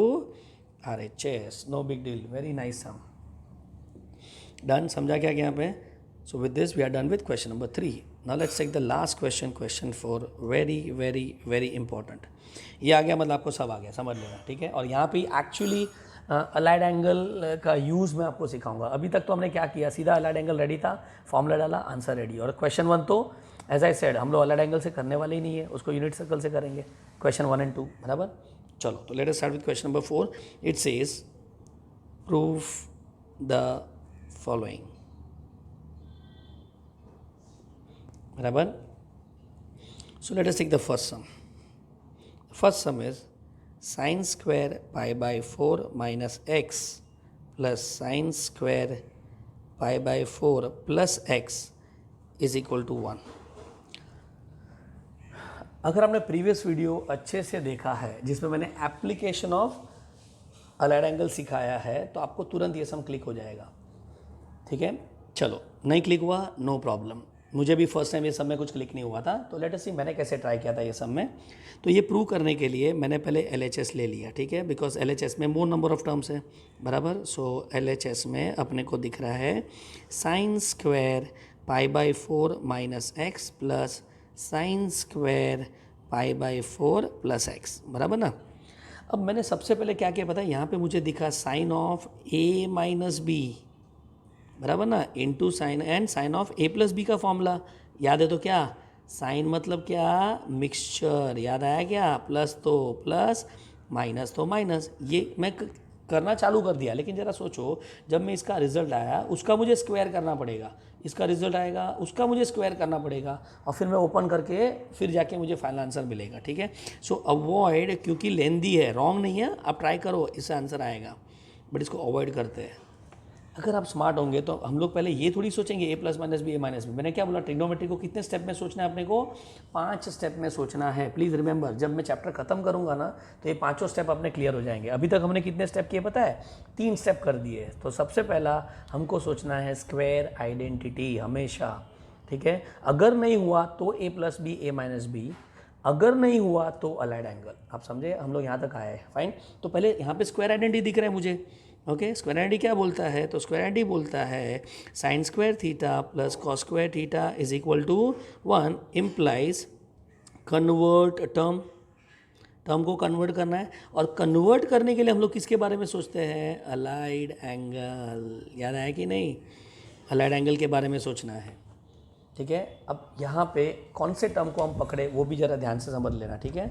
[SPEAKER 1] RHS, no big deal, very nice sum. Done, समझा क्या यहाँ पे? सो with this we are done with question number 3। Now let's take the last question, question 4, very very very important. ये आ गया मतलब आपको सब आ गया, समझ लेना, ठीक है। और यहाँ पे एक्चुअली अलाइड एंगल का यूज़ मैं आपको सिखाऊंगा। अभी तक तो हमने क्या किया, सीधा अलाइड एंगल रेडी था, फॉर्मूला डाला, आंसर रेडी। और क्वेश्चन 1 तो एज आई सेड हम लोग अलाइड एंगल से करने वाले ही नहीं है, उसको यूनिट सर्कल से करेंगे, क्वेश्चन 1 एंड 2, बराबर। चलो तो let us start with question number 4। It says prove the following, बराबर। So let us take the first sum. First sum is sine square pi by 4 minus x plus sine square pi by 4 plus x is equal to 1। अगर आपने previous video अच्छे से देखा है जिसमें मैंने application of allied angle सिखाया है, तो आपको तुरंत ये सम क्लिक हो जाएगा, ठीक है। चलो, नहीं क्लिक हुआ, नो प्रॉब्लम, मुझे भी फर्स्ट टाइम ये सब में कुछ क्लिक नहीं हुआ था, तो लेट अस सी मैंने कैसे ट्राई किया था ये सब में। तो ये प्रूव करने के लिए मैंने पहले LHS ले लिया, ठीक है, बिकॉज LHS में मोर नंबर ऑफ टर्म्स है, बराबर। सो LHS में अपने को दिख रहा है sine square pi by 4 minus x plus sine square pi by 4 plus x, बराबर ना। अब मैंने सबसे पहले क्या किया पता है, यहाँ पे मुझे दिखा sine of A minus B, बराबर ना, into sine and sine of A plus B का फॉर्मूला याद है तो क्या? साइन मतलब क्या? मिक्सचर, याद आया क्या? प्लस तो प्लस, माइनस तो माइनस। ये मैं करना चालू कर दिया, लेकिन ज़रा सोचो जब मैं इसका रिजल्ट आया उसका मुझे स्क्वायर करना पड़ेगा, इसका रिजल्ट आएगा उसका मुझे स्क्वायर करना पड़ेगा, और फिर मैं ओपन करके फिर जाके मुझे फाइनल आंसर मिलेगा, ठीक है। सो अवॉइड, क्योंकि लेंदी है, रॉन्ग नहीं है, आप ट्राई करो, इससे आंसर आएगा, बट इसको अवॉइड करते हैं। अगर आप स्मार्ट होंगे तो हम लोग पहले ये थोड़ी सोचेंगे a plus minus B A minus B. मैंने क्या बोला, ट्रिग्नोमेट्री को कितने स्टेप में सोचना है अपने को, 5 स्टेप में सोचना है। प्लीज़ रिमेंबर, जब मैं चैप्टर खत्म करूंगा ना तो ये 5 स्टेप अपने क्लियर हो जाएंगे। अभी तक हमने कितने स्टेप किए पता है, 3 स्टेप कर दिए। तो सबसे पहला हमको सोचना है स्क्वायर आइडेंटिटी हमेशा, ठीक है। अगर नहीं हुआ तो a plus B A minus B, अगर नहीं हुआ तो अलाइड एंगल। आप समझे, हम लोग यहाँ तक आए, फाइन। तो पहले यहाँ पे स्क्वायर आइडेंटिटी दिख रहा है मुझे, ओके। स्क्वायर आइडेंटिटी क्या बोलता है, तो स्क्वायर आइडेंटिटी बोलता है sine square theta plus cos square theta is equal to 1, implies convert term को कन्वर्ट करना है, और कन्वर्ट करने के लिए हम लोग किसके बारे में सोचते हैं, अलाइड एंगल। याद आया कि नहीं, अलाइड एंगल के बारे में सोचना है, ठीक है। अब यहाँ पे कौन से टर्म को हम पकड़े वो भी ज़रा ध्यान से समझ लेना, ठीक है।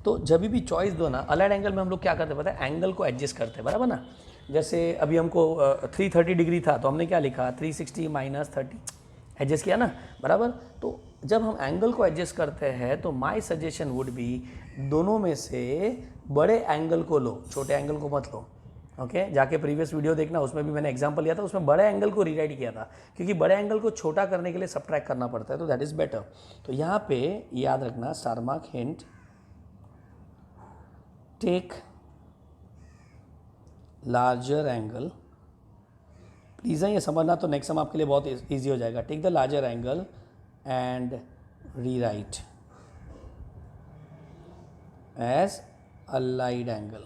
[SPEAKER 1] तो जब भी चॉइस दो ना, अलाइड एंगल में हम लोग क्या करते हैं पता है, एंगल को एडजस्ट करते हैं, बराबर ना। जैसे अभी हमको 330 डिग्री था तो हमने क्या लिखा, 360 माइनस 30, एडजस्ट किया ना, बराबर। तो जब हम एंगल को एडजस्ट करते हैं तो माय सजेशन वुड बी दोनों में से बड़े एंगल को लो, छोटे एंगल को मत लो, ओके। जाके प्रीवियस वीडियो देखना, उसमें भी मैंने एग्जांपल लिया था, उसमें बड़े एंगल को रीराइट किया था, क्योंकि बड़े एंगल को छोटा करने के लिए सबट्रैक्ट करना पड़ता है, तो दैट इज़ बेटर। तो यहाँ पे याद रखना, star mark hint, take larger angle. Please ये समझना, तो नेक्स्ट सम आपके लिए बहुत ईजी हो जाएगा। Take the larger angle and rewrite as allied angle,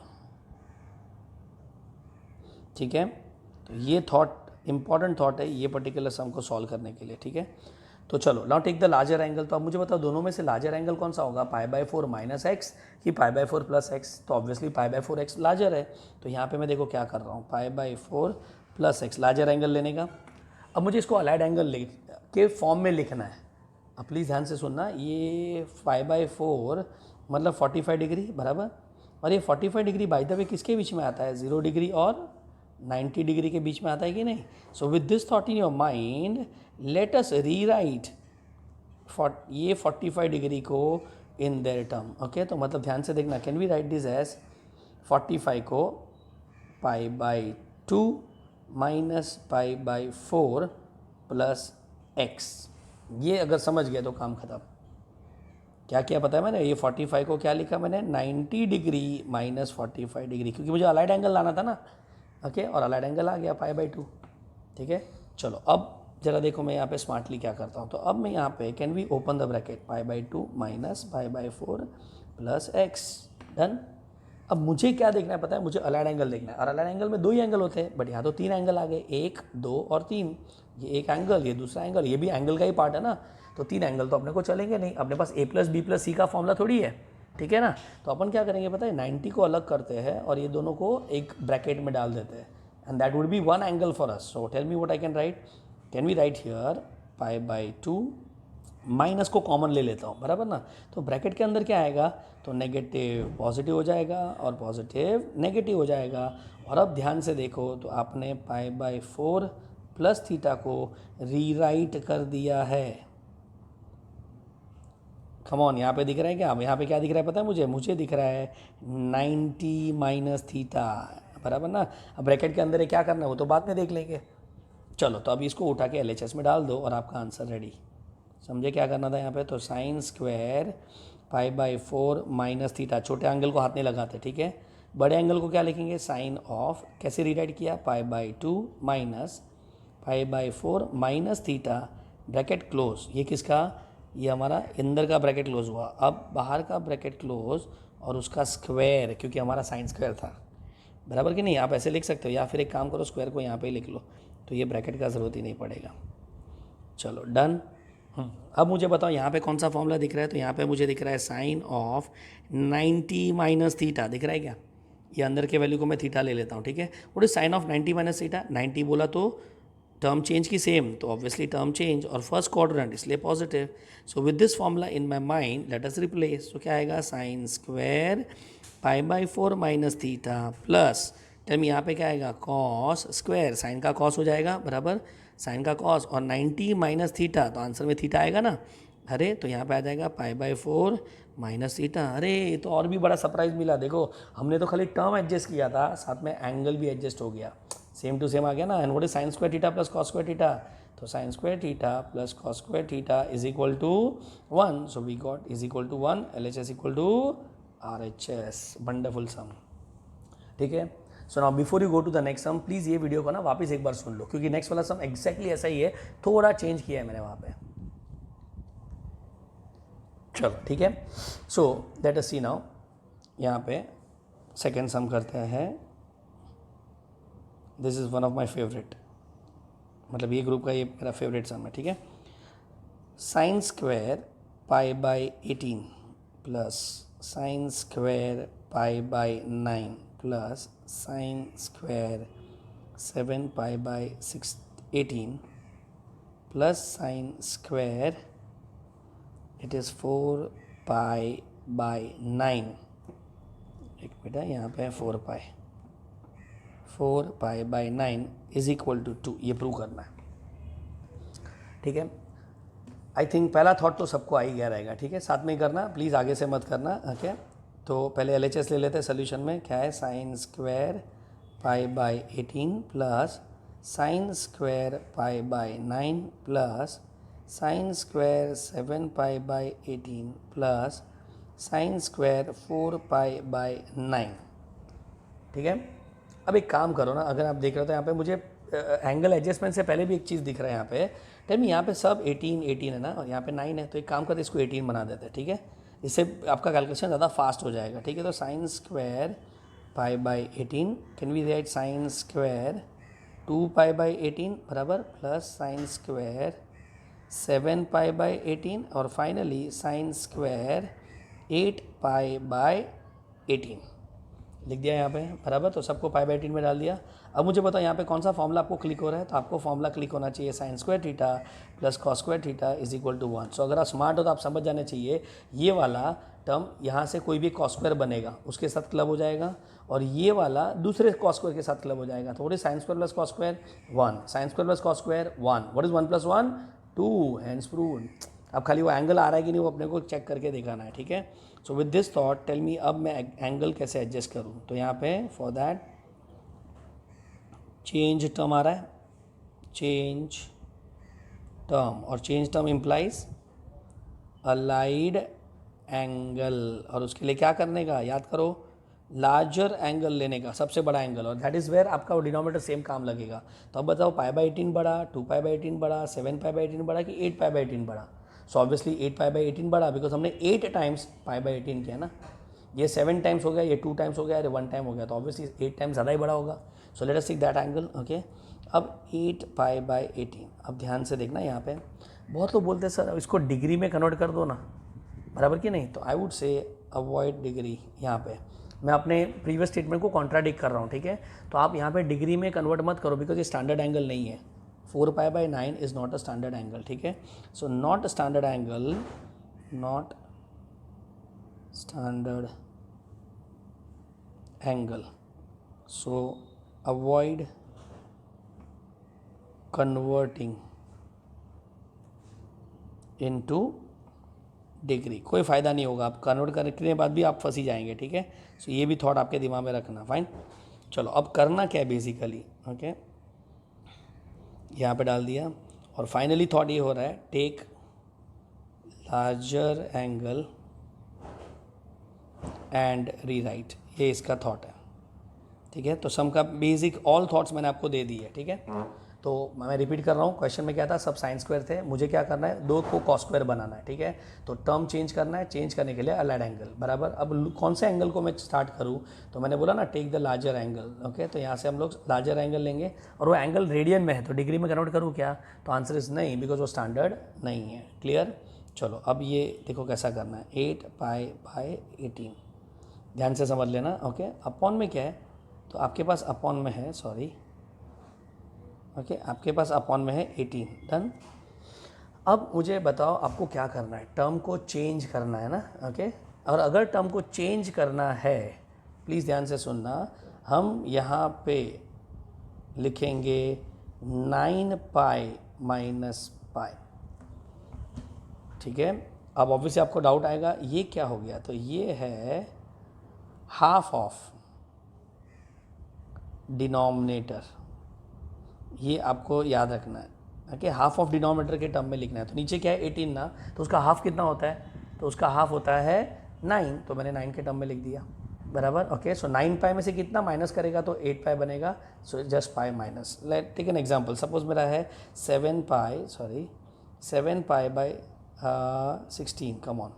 [SPEAKER 1] ठीक है। तो ये थॉट इंपॉर्टेंट थॉट है ये पर्टिकुलर सम को सॉल्व करने के लिए, ठीक है। तो चलो now take the larger angle. तो अब मुझे बताओ दोनों में से लार्जर एंगल कौन सा होगा, π/4 माइनस एक्स कि π/4 प्लस एक्स। तो ऑब्वियसली π/4 एक्स लार्जर है। तो यहाँ पे मैं देखो क्या कर रहा हूँ, π/4 प्लस एक्स लार्जर एंगल लेने का। अब मुझे इसको अलाइड एंगल के फॉर्म में लिखना है। अब प्लीज़ ध्यान से सुनना, ये 5/4 मतलब 45 डिग्री, बराबर। और ये 45 डिग्री बाय द वे किसके बीच में आता है, 0 डिग्री और 90 डिग्री के बीच में आता है कि नहीं। सो with this thought in your mind let us rewrite ये 45 डिग्री को इन देयर टर्म, ओके। तो मतलब ध्यान से देखना, can we write this as 45 को π/2 माइनस π/4 प्लस एक्स। ये अगर समझ गया तो काम खत्म। क्या किया पता है मैंने, ये 45 को क्या लिखा मैंने, 90 डिग्री माइनस 45 डिग्री, क्योंकि मुझे अलाइड एंगल लाना था ना, ओके। और अलाइड एंगल आ गया π/2, ठीक है। चलो अब जरा देखो मैं यहाँ पे स्मार्टली क्या करता हूँ। तो अब मैं यहाँ पे can we open the bracket, π/2 minus π/4 plus x, done. अब मुझे क्या देखना है पता है, मुझे अलाइड एंगल देखना है। और अलाइड एंगल में 2 ही एंगल होते हैं, बट यहाँ तो 3 एंगल आ गए, 1, 2 और 3। ये एक एंगल, ये दूसरा एंगल, ये भी एंगल का ही पार्ट है ना। तो 3 एंगल तो अपने को चलेंगे नहीं, अपने पास a प्लस बी प्लस सी का फॉर्मूला थोड़ी है, ठीक है ना। तो अपन क्या करेंगे पता है, 90 को अलग करते हैं और ये दोनों को एक ब्रैकेट में डाल देते हैं, and that would be 1 angle for us. So tell me what I can write, can we write here π/2, minus को कॉमन ले लेता हूँ, बराबर ना। तो ब्रैकेट के अंदर क्या आएगा, तो नेगेटिव पॉजिटिव हो जाएगा और पॉजिटिव नेगेटिव हो जाएगा। और अब ध्यान से देखो, तो आपने π/4 प्लस थीटा को रीराइट कर दिया है। कम ऑन, यहाँ पे दिख रहा है क्या, यहाँ पे क्या दिख रहा है पता है मुझे दिख रहा है 90 माइनस थीटा, बराबर ना। अब ब्रैकेट के अंदर क्या करना है वो तो बाद में देख लेंगे। चलो तो अभी इसको उठा के LHS में डाल दो और आपका आंसर रेडी। समझे क्या करना था यहाँ पे, तो साइन स्क्वायर π/4 माइनस थीटा, छोटे एंगल को हाथ नहीं लगाते, ठीक है। बड़े एंगल को क्या लिखेंगे, साइन ऑफ, कैसे रीराइट किया, π/2 minus π/4 minus theta, bracket close. ये किसका, ये हमारा अंदर का ब्रैकेट क्लोज हुआ। अब बाहर का ब्रैकेट क्लोज और उसका स्क्वायर, क्योंकि हमारा साइन स्क्वायर था, बराबर कि नहीं। आप ऐसे लिख सकते हो, या फिर एक काम करो, स्क्वायर को यहाँ पे ही लिख लो, तो ये ब्रैकेट का ज़रूरत ही नहीं पड़ेगा। चलो डन। अब मुझे बताओ यहाँ पे कौन सा फॉर्मूला दिख रहा है, तो यहाँ पे मुझे दिख रहा है साइन ऑफ 90 माइनस थीटा, दिख रहा है क्या। ये अंदर के वैल्यू को मैं थीटा ले लेता हूँ, ठीक है। What is sine of 90 minus theta, 90 बोला तो टर्म चेंज की सेम, तो ऑब्वियसली टर्म चेंज और फर्स्ट क्वाड्रेंट इसलिए positive. So with this formula in my mind let us replace. तो क्या आएगा, sine square π/4 minus theta plus tell me यहाँ पे क्या आएगा, कॉस स्क्वायर, साइन का कॉस हो जाएगा बराबर, साइन का कॉस, और 90 माइनस थीटा, तो आंसर में थीटा आएगा ना। अरे तो यहाँ पे आ जाएगा π/4 माइनस थीटा। अरे ये तो और भी बड़ा सरप्राइज मिला, देखो हमने तो खाली टर्म एडजस्ट किया था, साथ में एंगल भी एडजस्ट हो गया, सेम टू सेम आ गया ना। And what is sine square theta plus cos square theta, तो sine square theta plus cos square theta is equal to 1, so we got is equal to 1, LHS equal to RHS। Wonderful sum, ठीक है। So now before you go to the next sum, please ये video को ना वापस एक बार सुन लो, क्योंकि next वाला सम exactly ऐसा ही है, थोड़ा चेंज किया है मैंने वहाँ पे। चलो ठीक है, सो लेट अस सी नाउ, यहाँ पे सेकेंड सम करते हैं। This is one of my favourite, मतलब ये ग्रुप का ये मेरा फेवरेट सम है, ठीक है। Sine square π/18 plus sine square π/9 plus sine square 7π/18 plus sine square it is 4π/9। एक बेटा यहाँ पे 4π/9 इज इक्वल टू 2, ये प्रूव करना है, ठीक है। आई थिंक पहला थॉट तो सबको आ ही गया रहेगा, ठीक है, साथ में ही करना, प्लीज़ आगे से मत करना, ओके। तो पहले LHS ले लेते हैं सोल्यूशन में, क्या है, sine square π/18 plus sine square π/9 plus sine square 7π/18 plus sine square 4π/9, ठीक है। अब एक काम करो ना, अगर आप देख रहे हो तो यहाँ पे मुझे एंगल एडजस्टमेंट से पहले भी एक चीज़ दिख रहा है यहाँ पे, टाइम यहाँ पे सब 18 है ना, और यहाँ पे 9 है, तो एक काम करते इसको 18 बना देते हैं, ठीक है, इससे आपका कैलकुलेशन ज़्यादा फास्ट हो जाएगा, ठीक है। तो sine square π/18 can we write sine square 2π/18 बराबर प्लस साइन स्क्वायर 7π/18 और फाइनली साइन स्क्वायर 8π/18 लिख दिया यहाँ पे बराबर, तो सबको π/18 में डाल दिया। अब मुझे बताओ यहाँ पे कौन सा फॉर्मूला आपको क्लिक हो रहा है, तो आपको फॉर्मूला क्लिक होना चाहिए sine square theta plus cos square theta is equal to 1। So अगर आप स्मार्ट हो तो आप समझ जाने चाहिए, ये वाला टर्म यहाँ से कोई भी कॉस स्क्वायर बनेगा उसके साथ क्लब हो जाएगा, और ये वाला दूसरे कॉस स्क्वायर के साथ क्लब हो जाएगा। तो what is sine square plus cos square 1, sine square plus cos square 1, what is 1 + 1 2, hands proved. अब खाली वो एंगल आ रहा है कि नहीं वो अपने को चेक करके दिखाना है, ठीक है। So with this thought tell me अब मैं एंगल कैसे एडजस्ट करूँ, तो यहाँ पे फॉर दैट चेंज टर्म आ रहा है, चेंज टर्म, और change term implies allied angle, और उसके लिए क्या करने का, याद करो, लार्जर एंगल लेने का, सबसे बड़ा एंगल, और दैट इज़ वेयर आपका वो डिनोमिनेटर सेम काम लगेगा। तो अब बताओ π/18 बड़ा, 2π/18 बड़ा, 7π/18 बड़ा कि 8π/18 बड़ा। सो ऑब्वियसली 8π/18 बड़ा, बिकॉज हमने 8 टाइम्स π/18 किया ना, ये 7 टाइम्स हो गया, ये 2 टाइम्स हो गया, ये 1 टाइम हो गया, तो ऑब्वियसली 8 टाइम्स ज़्यादा ही बड़ा होगा। So let us take that angle, okay. अब 8π/18, अब ध्यान से देखना यहाँ पे, बहुत लोग बोलते हैं सर इसको डिग्री में कन्वर्ट कर दो ना, बराबर कि नहीं, तो I would say avoid degree. यहाँ पे मैं अपने प्रीवियस स्टेटमेंट को कॉन्ट्राडिक्ट कर रहा हूँ, ठीक है। तो आप यहाँ पे डिग्री में कन्वर्ट मत करो, बिकॉज ये स्टैंडर्ड एंगल नहीं है, 4π/9 is not a standard angle, ठीक है। So not standard angle, not standard angle, so avoid converting into degree, कोई फ़ायदा नहीं होगा, आप कन्वर्ट करने के बाद भी आप फंसी जाएंगे, ठीक है। सो ये भी थॉट आपके दिमाग में रखना, फाइन। चलो अब करना क्या है बेसिकली, ओके, यहाँ पे डाल दिया, और फाइनली थॉट ये हो रहा है, take larger angle and rewrite, ये इसका थॉट है, ठीक है। तो सम का बेसिक ऑल थॉट्स मैंने आपको दे दी है, ठीक है। तो मैं रिपीट कर रहा हूँ, क्वेश्चन में क्या था, सब साइन स्क्वायर थे, मुझे क्या करना है, 2 को कॉस स्क्वायर बनाना है, ठीक है। तो टर्म चेंज करना है, चेंज करने के लिए अलाइड एंगल बराबर। अब कौन से एंगल को मैं स्टार्ट करूँ, तो मैंने बोला ना take the larger angle, okay. तो यहाँ से हम लोग लार्जर एंगल लेंगे, और वो एंगल रेडियन में है, तो डिग्री में कन्वर्ट करूँ क्या, तो आंसर इज नहीं, बिकॉज वो स्टैंडर्ड नहीं है, क्लियर। चलो अब ये देखो कैसा करना है, 8π/18, ध्यान से समझ लेना, ओके। अपॉन में क्या है, तो आपके पास अपॉन में है, सॉरी, ओके, आपके पास अपॉन में है 18, डन। अब मुझे बताओ आपको क्या करना है, टर्म को चेंज करना है ना, ओके। और अगर टर्म को चेंज करना है, प्लीज़ ध्यान से सुनना, हम यहाँ पे लिखेंगे 9 पाई माइनस पाई, ठीक है। अब ऑब्वियसली आपको डाउट आएगा ये क्या हो गया, तो ये है हाफ ऑफ डिनोमिनेटर, ये आपको याद रखना है, ओके। हाफ ऑफ डिनोमिनेटर के टर्म में लिखना है। तो नीचे क्या है 18 ना, तो उसका हाफ कितना होता है, तो उसका हाफ होता है 9, तो मैंने 9 के टर्म में लिख दिया, बराबर, ओके। सो 9 पाई में से कितना माइनस करेगा तो 8 पाई बनेगा, so just pi minus. Let take an example, suppose मेरा है 7 पाई बाई 16, कम ऑन।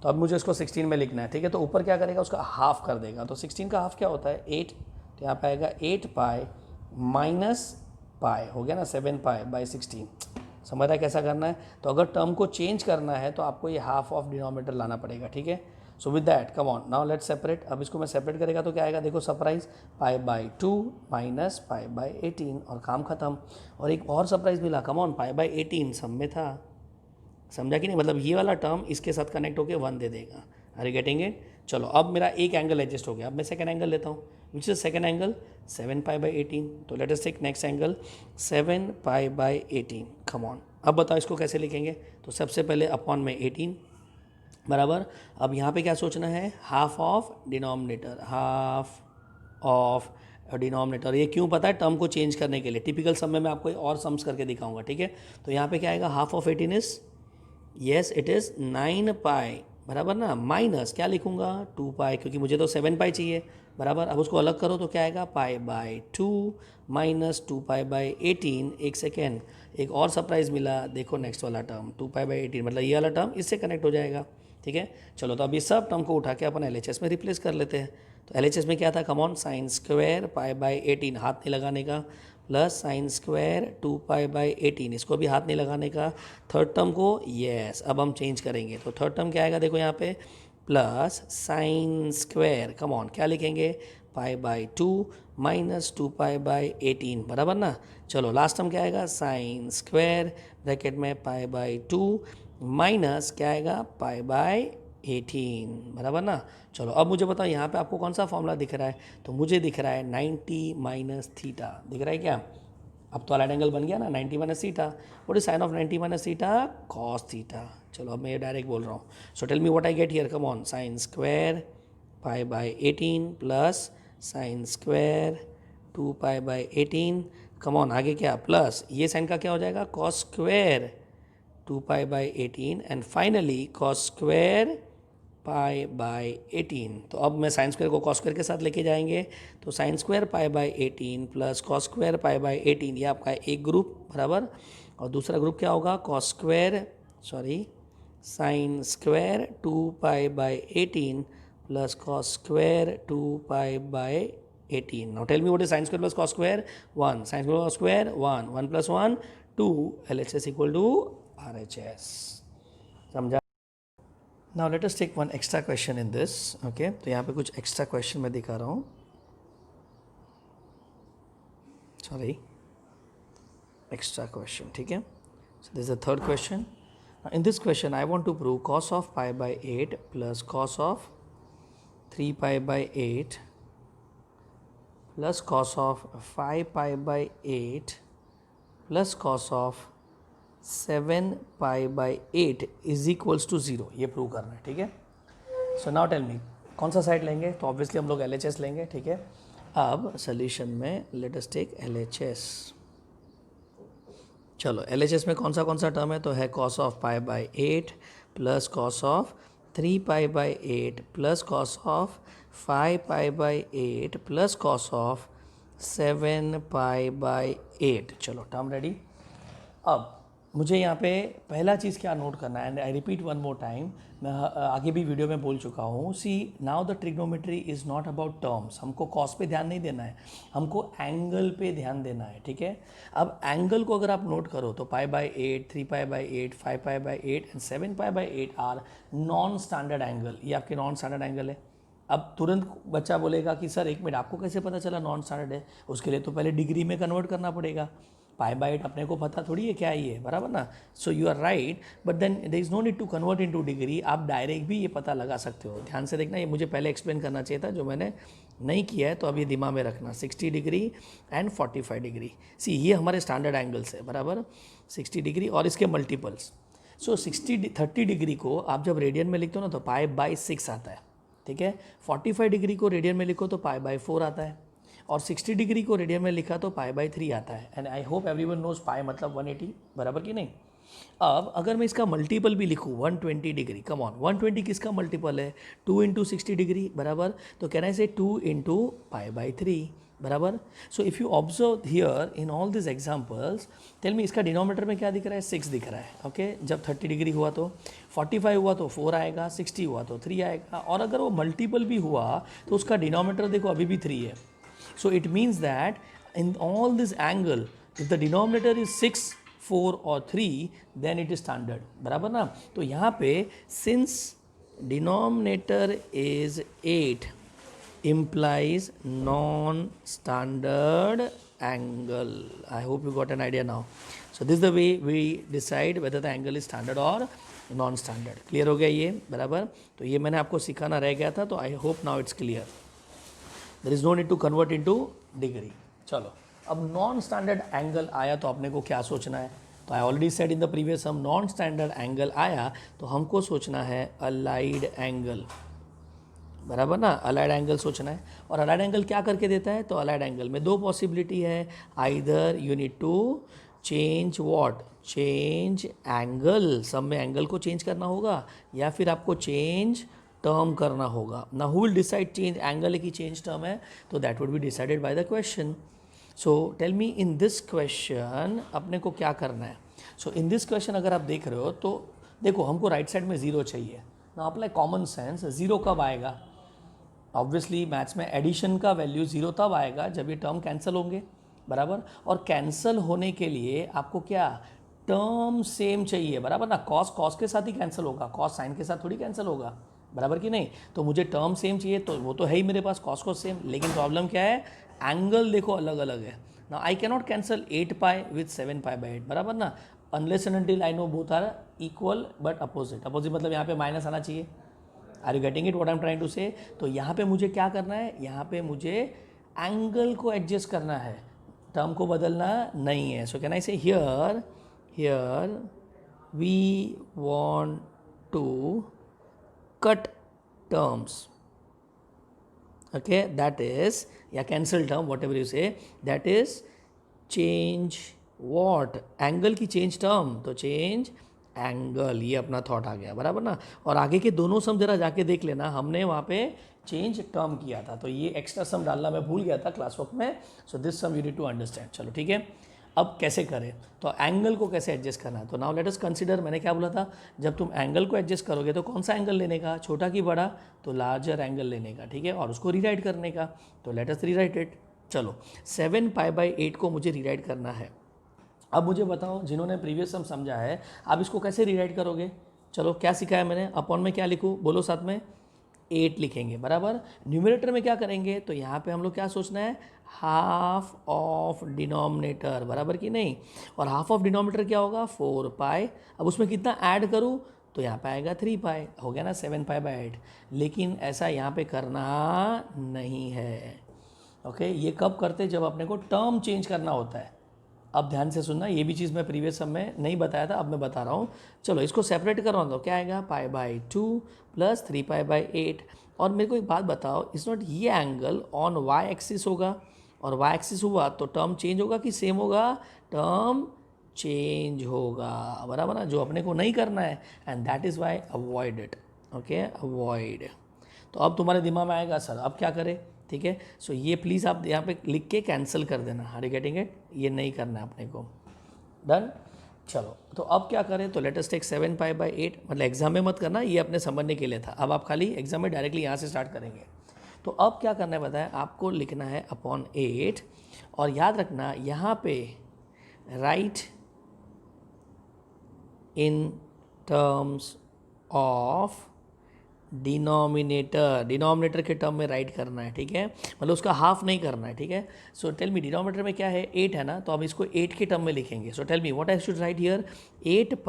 [SPEAKER 1] तो अब मुझे इसको 16 में लिखना है, ठीक है। तो ऊपर क्या करेगा, उसका हाफ कर देगा, तो 16 का हाफ क्या होता है 8, तो यहाँ पे आएगा 8 पाई माइनस पाई, हो गया ना 7 पाई बाई 16। समझ रहा है कैसा करना है। तो अगर टर्म को चेंज करना है तो आपको ये हाफ ऑफ डिनोमिनेटर लाना पड़ेगा, ठीक है। So with that come on, now let's separate. अब इसको मैं सेपरेट करेगा तो क्या आएगा, देखो surprise, pi by 2 minus pi by 18, और काम खत्म। और एक और सरप्राइज मिला, कम ऑन, पाई बाई 18 सब में था, समझा कि नहीं, मतलब ये वाला टर्म इसके साथ कनेक्ट होकर 1 दे देगा। Are you getting it. चलो अब मेरा एक एंगल एडजस्ट हो गया, अब मैं सेकंड एंगल लेता हूँ, which is second angle 7 pi by 18। तो let us take next angle 7 pi by 18, come on. अब बताओ इसको कैसे लिखेंगे, तो सबसे पहले अपॉन में 18, बराबर। अब यहाँ पे क्या सोचना है, half of denominator, half of denominator. ये क्यों पता है, टर्म को चेंज करने के लिए। टिपिकल सम में मैं आपको और सम्स करके दिखाऊंगा, ठीक है। तो यहाँ पे क्या आएगा, half of 18 is, yes it is 9 पाई, बराबर ना, माइनस क्या लिखूंगा 2 पाई, क्योंकि मुझे तो 7 पाई चाहिए, बराबर। अब उसको अलग करो तो क्या आएगा, पाई बाई 2 माइनस 2 पाई बाई 18। एक सेकेंड, एक और सरप्राइज मिला, देखो नेक्स्ट वाला टर्म 2 पाई बाई 18, मतलब ये वाला टर्म इससे कनेक्ट हो जाएगा, ठीक है। चलो तो अभी सब टर्म को उठा के अपन LHS में रिप्लेस कर लेते हैं। तो LHS में क्या था, कम on, sine square pi by 18, हाथ नहीं लगाने का, plus sine square 2 pi by 18, इसको भी हाथ नहीं लगाने का। थर्ड टर्म को यस अब हम चेंज करेंगे, तो थर्ड टर्म क्या आएगा, देखो यहाँ पे plus sine square, come on क्या लिखेंगे, पाई बाई 2 माइनस 2 पाई बाई 18, बराबर ना। चलो लास्ट टर्म क्या आएगा, साइन स्क्वायर ब्रैकेट में पाई बाई 2 माइनस क्या आएगा, पाई बाई 18, बराबर ना। चलो अब मुझे बताओ यहाँ पे आपको कौन सा फॉर्मूला दिख रहा है, तो मुझे दिख रहा है 90 माइनस थीटा, दिख रहा है क्या। अब तो राइट एंगल बन गया ना, 90 minus theta. What is sine of 90 minus theta, cos theta. चलो अब मैं ये डायरेक्ट बोल रहा हूँ। So tell me what I get here, come on, sine square pi by 18 plus sine square 2 pi by 18, come on आगे क्या, plus ये साइन का क्या हो जाएगा, cos square 2 pi by 18, and finally cos square pi by 18। तो अब मैं साइन स्क्वायर को कॉस स्क्वायर के साथ लेके जाएंगे, तो sine square pi by 18 plus cos square pi by 18, ये आपका एक ग्रुप, बराबर। और दूसरा ग्रुप क्या होगा, cos square sine square 2 pi by 18 plus cos square 2 pi by 18। Now tell me what is sine square plus cos square, 1, sine square cos square 1, 1 plus 1 2, LHS equal to RHS, समझा। Now let us take one extra question in this, okay. तो यहाँ पे कुछ extra question मैं दिखा रहा हूँ, sorry, extra question, ठीक है। So this is the third question. In this question I want to prove cos of pi by 8 plus cos of 3 pi by 8 plus cos of 5 pi by 8 plus cos of 7 pi by 8 is equals to 0, ये prove करना है, ठीक है। So now tell मी कौन सा side लेंगे, तो obviously हम लोग LHS लेंगे, ठीक है। अब सोल्यूशन में लेट अस टेक LHS। चलो LHS में कौन सा टर्म है, तो है cos of pi by 8 plus cos of 3 pi by 8 plus cos of 5 pi by 8 plus cos of 7 pi by 8। चलो टर्म रेडी। अब मुझे यहाँ पे पहला चीज़ क्या नोट करना है, and I repeat one more time, मैं आगे भी वीडियो में बोल चुका हूँ, see now the trigonometry is not about terms, हमको कॉस पे ध्यान नहीं देना है, हमको एंगल पे ध्यान देना है, ठीक है। अब एंगल को अगर आप नोट करो तो pi by 8, 3 pi by 8, 5 pi by 8 and 7 pi by 8 are non standard angle, ये आपके नॉन स्टैंडर्ड एंगल है। अब तुरंत बच्चा बोलेगा कि सर एक मिनट, आपको कैसे पता चला नॉन स्टैंडर्ड है, उसके लिए तो पहले डिग्री में कन्वर्ट करना पड़ेगा, पाई बाई 8 अपने को पता थोड़ी है क्या ही है, बराबर ना। So you are right, but then there is no need to convert into degree, आप डायरेक्ट भी ये पता लगा सकते हो। ध्यान से देखना, ये मुझे पहले एक्सप्लेन करना चाहिए था, जो मैंने नहीं किया है तो अब ये दिमाग में रखना 60 डिग्री एंड 45 डिग्री। सी ये हमारे स्टैंडर्ड एंगल्स है बराबर, 60 डिग्री और इसके मल्टीपल्स। सो 30 डिग्री को आप जब रेडियन में लिखते हो ना तो π/6 आता है, ठीक है। 45 डिग्री को रेडियन में लिखो तो π/4 आता है, और 60 डिग्री को रेडियन में लिखा तो π/3 आता है। And I hope everyone knows pi मतलब 180 बराबर कि नहीं। अब अगर मैं इसका मल्टीपल भी लिखूँ 120 डिग्री, कम ऑन 120 किसका मल्टीपल है, 2 इंटू 60 डिग्री बराबर, तो कहना है से 2 इंटू π/3 बराबर। So if you observe here in all this examples, tell me इसका डिनोमीटर में क्या दिख रहा है, 6 दिख रहा है, ओके। जब 30 डिग्री हुआ तो 45 हुआ तो 4 आएगा, 60 हुआ तो 3 आएगा, और अगर वो मल्टीपल भी हुआ तो उसका डिनोमीटर देखो अभी भी 3 है। So it means that in all this angle, if the denominator is 6, 4 or 3, then it is standard. बराबर ना। तो यहाँ पे since denominator is 8 implies non-standard angle. I hope you got an idea now. So this is the way we decide whether the angle is standard or non-standard. Clear हो गया ये बराबर। तो ये मैंने आपको सिखाना रह गया था, तो I hope now it's clear. There is no need to convert into degree. चलो अब नॉन स्टैंडर्ड एंगल आया तो अपने को क्या सोचना है, तो I already said in the previous, हम नॉन स्टैंडर्ड एंगल आया तो हमको सोचना है अलाइड एंगल बराबर ना, अलाइड एंगल सोचना है। और अलाइड एंगल क्या करके देता है, तो अलाइड एंगल में दो पॉसिबिलिटी है, either you need to change what, change angle, सब में एंगल को चेंज करना होगा, या फिर आपको चेंज टर्म करना होगा ना। Who will decide change angle की चेंज टर्म है, तो that would be decided by the question. So tell me in this question अपने को क्या करना है। सो इन दिस क्वेश्चन अगर आप देख रहे हो तो देखो हमको राइट साइड में 0 चाहिए ना। अप्लाई कॉमन सेंस, 0 कब आएगा, ऑब्वियसली मैथ्स में एडिशन का वैल्यू 0 तब आएगा जब ये टर्म कैंसिल होंगे बराबर। और कैंसिल होने के लिए आपको क्या, टर्म सेम चाहिए बराबर ना। कॉस कॉस के साथ ही कैंसिल होगा, कॉस साइन के साथ थोड़ी कैंसिल होगा बराबर कि नहीं। तो मुझे टर्म सेम चाहिए, तो वो तो है ही मेरे पास कॉस कॉस सेम, लेकिन प्रॉब्लम क्या है, एंगल देखो अलग अलग है ना। आई कैनॉट कैंसल 8π विथ 7π/8 बराबर ना, unless and until I know both are equal but opposite. Opposite मतलब यहाँ पे माइनस आना चाहिए। Are you getting it what I am trying to say. तो यहाँ पे मुझे क्या करना है, यहाँ पे मुझे एंगल को एडजस्ट करना है, टर्म को बदलना नहीं है। सो can I say here we want to cut terms, okay, that is, या cancel term whatever you say, that is change what, angle की change term, तो change angle, ये अपना थॉट आ गया बराबर ना। और आगे के दोनों सम जरा जाके देख लेना, हमने वहाँ पे चेंज टर्म किया था, तो ये एक्स्ट्रा सम डालना मैं भूल गया था क्लास वर्क में। So this sum you need to understand. चलो ठीक है, अब कैसे करें, तो एंगल को कैसे एडजस्ट करना है। तो नाउ लेट अस कंसीडर, मैंने क्या बोला था, जब तुम एंगल को एडजस्ट करोगे तो कौन सा एंगल लेने का, छोटा कि बड़ा, तो लार्जर एंगल लेने का, ठीक है, और उसको रीराइट करने का। तो लेट अस रीराइट इट। चलो 7π/8 को मुझे रीराइट करना है। अब मुझे बताओ, जिन्होंने प्रीवियस सम समझा है, आप इसको कैसे रीराइट करोगे। चलो क्या सिखाया मैंने, अपॉन में क्या लिखूँ, बोलो साथ में, 8 लिखेंगे बराबर। न्यूमरेटर में क्या करेंगे, तो यहाँ पे हम लोग क्या सोचना है, हाफ ऑफ डिनोमिनेटर बराबर कि नहीं। और हाफ ऑफ डिनोमिनेटर क्या होगा, 4π। अब उसमें कितना ऐड करूँ, तो यहाँ पे आएगा 3π, हो गया ना 7π/8। लेकिन ऐसा यहाँ पे करना नहीं है, ओके। ये कब करते, जब अपने को टर्म चेंज करना होता है। अब ध्यान से सुनना, ये भी चीज़ मैं प्रीवियस सम में नहीं बताया था, अब मैं बता रहा हूँ। चलो इसको सेपरेट करो, तो क्या आएगा, π/2 प्लस 3π/8। और मेरे को एक बात बताओ, इट्स नॉट ये एंगल ऑन y एक्सिस होगा, और y एक्सिस हुआ तो टर्म चेंज होगा कि सेम होगा, टर्म चेंज होगा बराबर ना, जो अपने को नहीं करना है। And that is why avoid it, okay, avoid. तो अब तुम्हारे दिमाग में आएगा, सर अब क्या करें, ठीक है। सो ये प्लीज़ आप यहाँ पे लिख के कैंसिल कर देना, आर यू गेटिंग इट, ये नहीं करना है अपने को, डन। चलो तो अब क्या करें, तो लेट अस टेक 7π/8, मतलब एग्जाम में मत करना, ये अपने समझने के लिए था। अब आप खाली एग्जाम में डायरेक्टली यहाँ से स्टार्ट करेंगे। तो अब क्या करना है बताएं, आपको लिखना है अपॉन 8, और याद रखना यहाँ पे right in terms of denominator के टर्म में राइट करना है, ठीक है, मतलब उसका हाफ नहीं करना है, ठीक है। सो टेल मी, डिनोमिनेटर में क्या है, 8 है ना, तो हम इसको 8 के टर्म में लिखेंगे। So tell me what I should write here, 8π -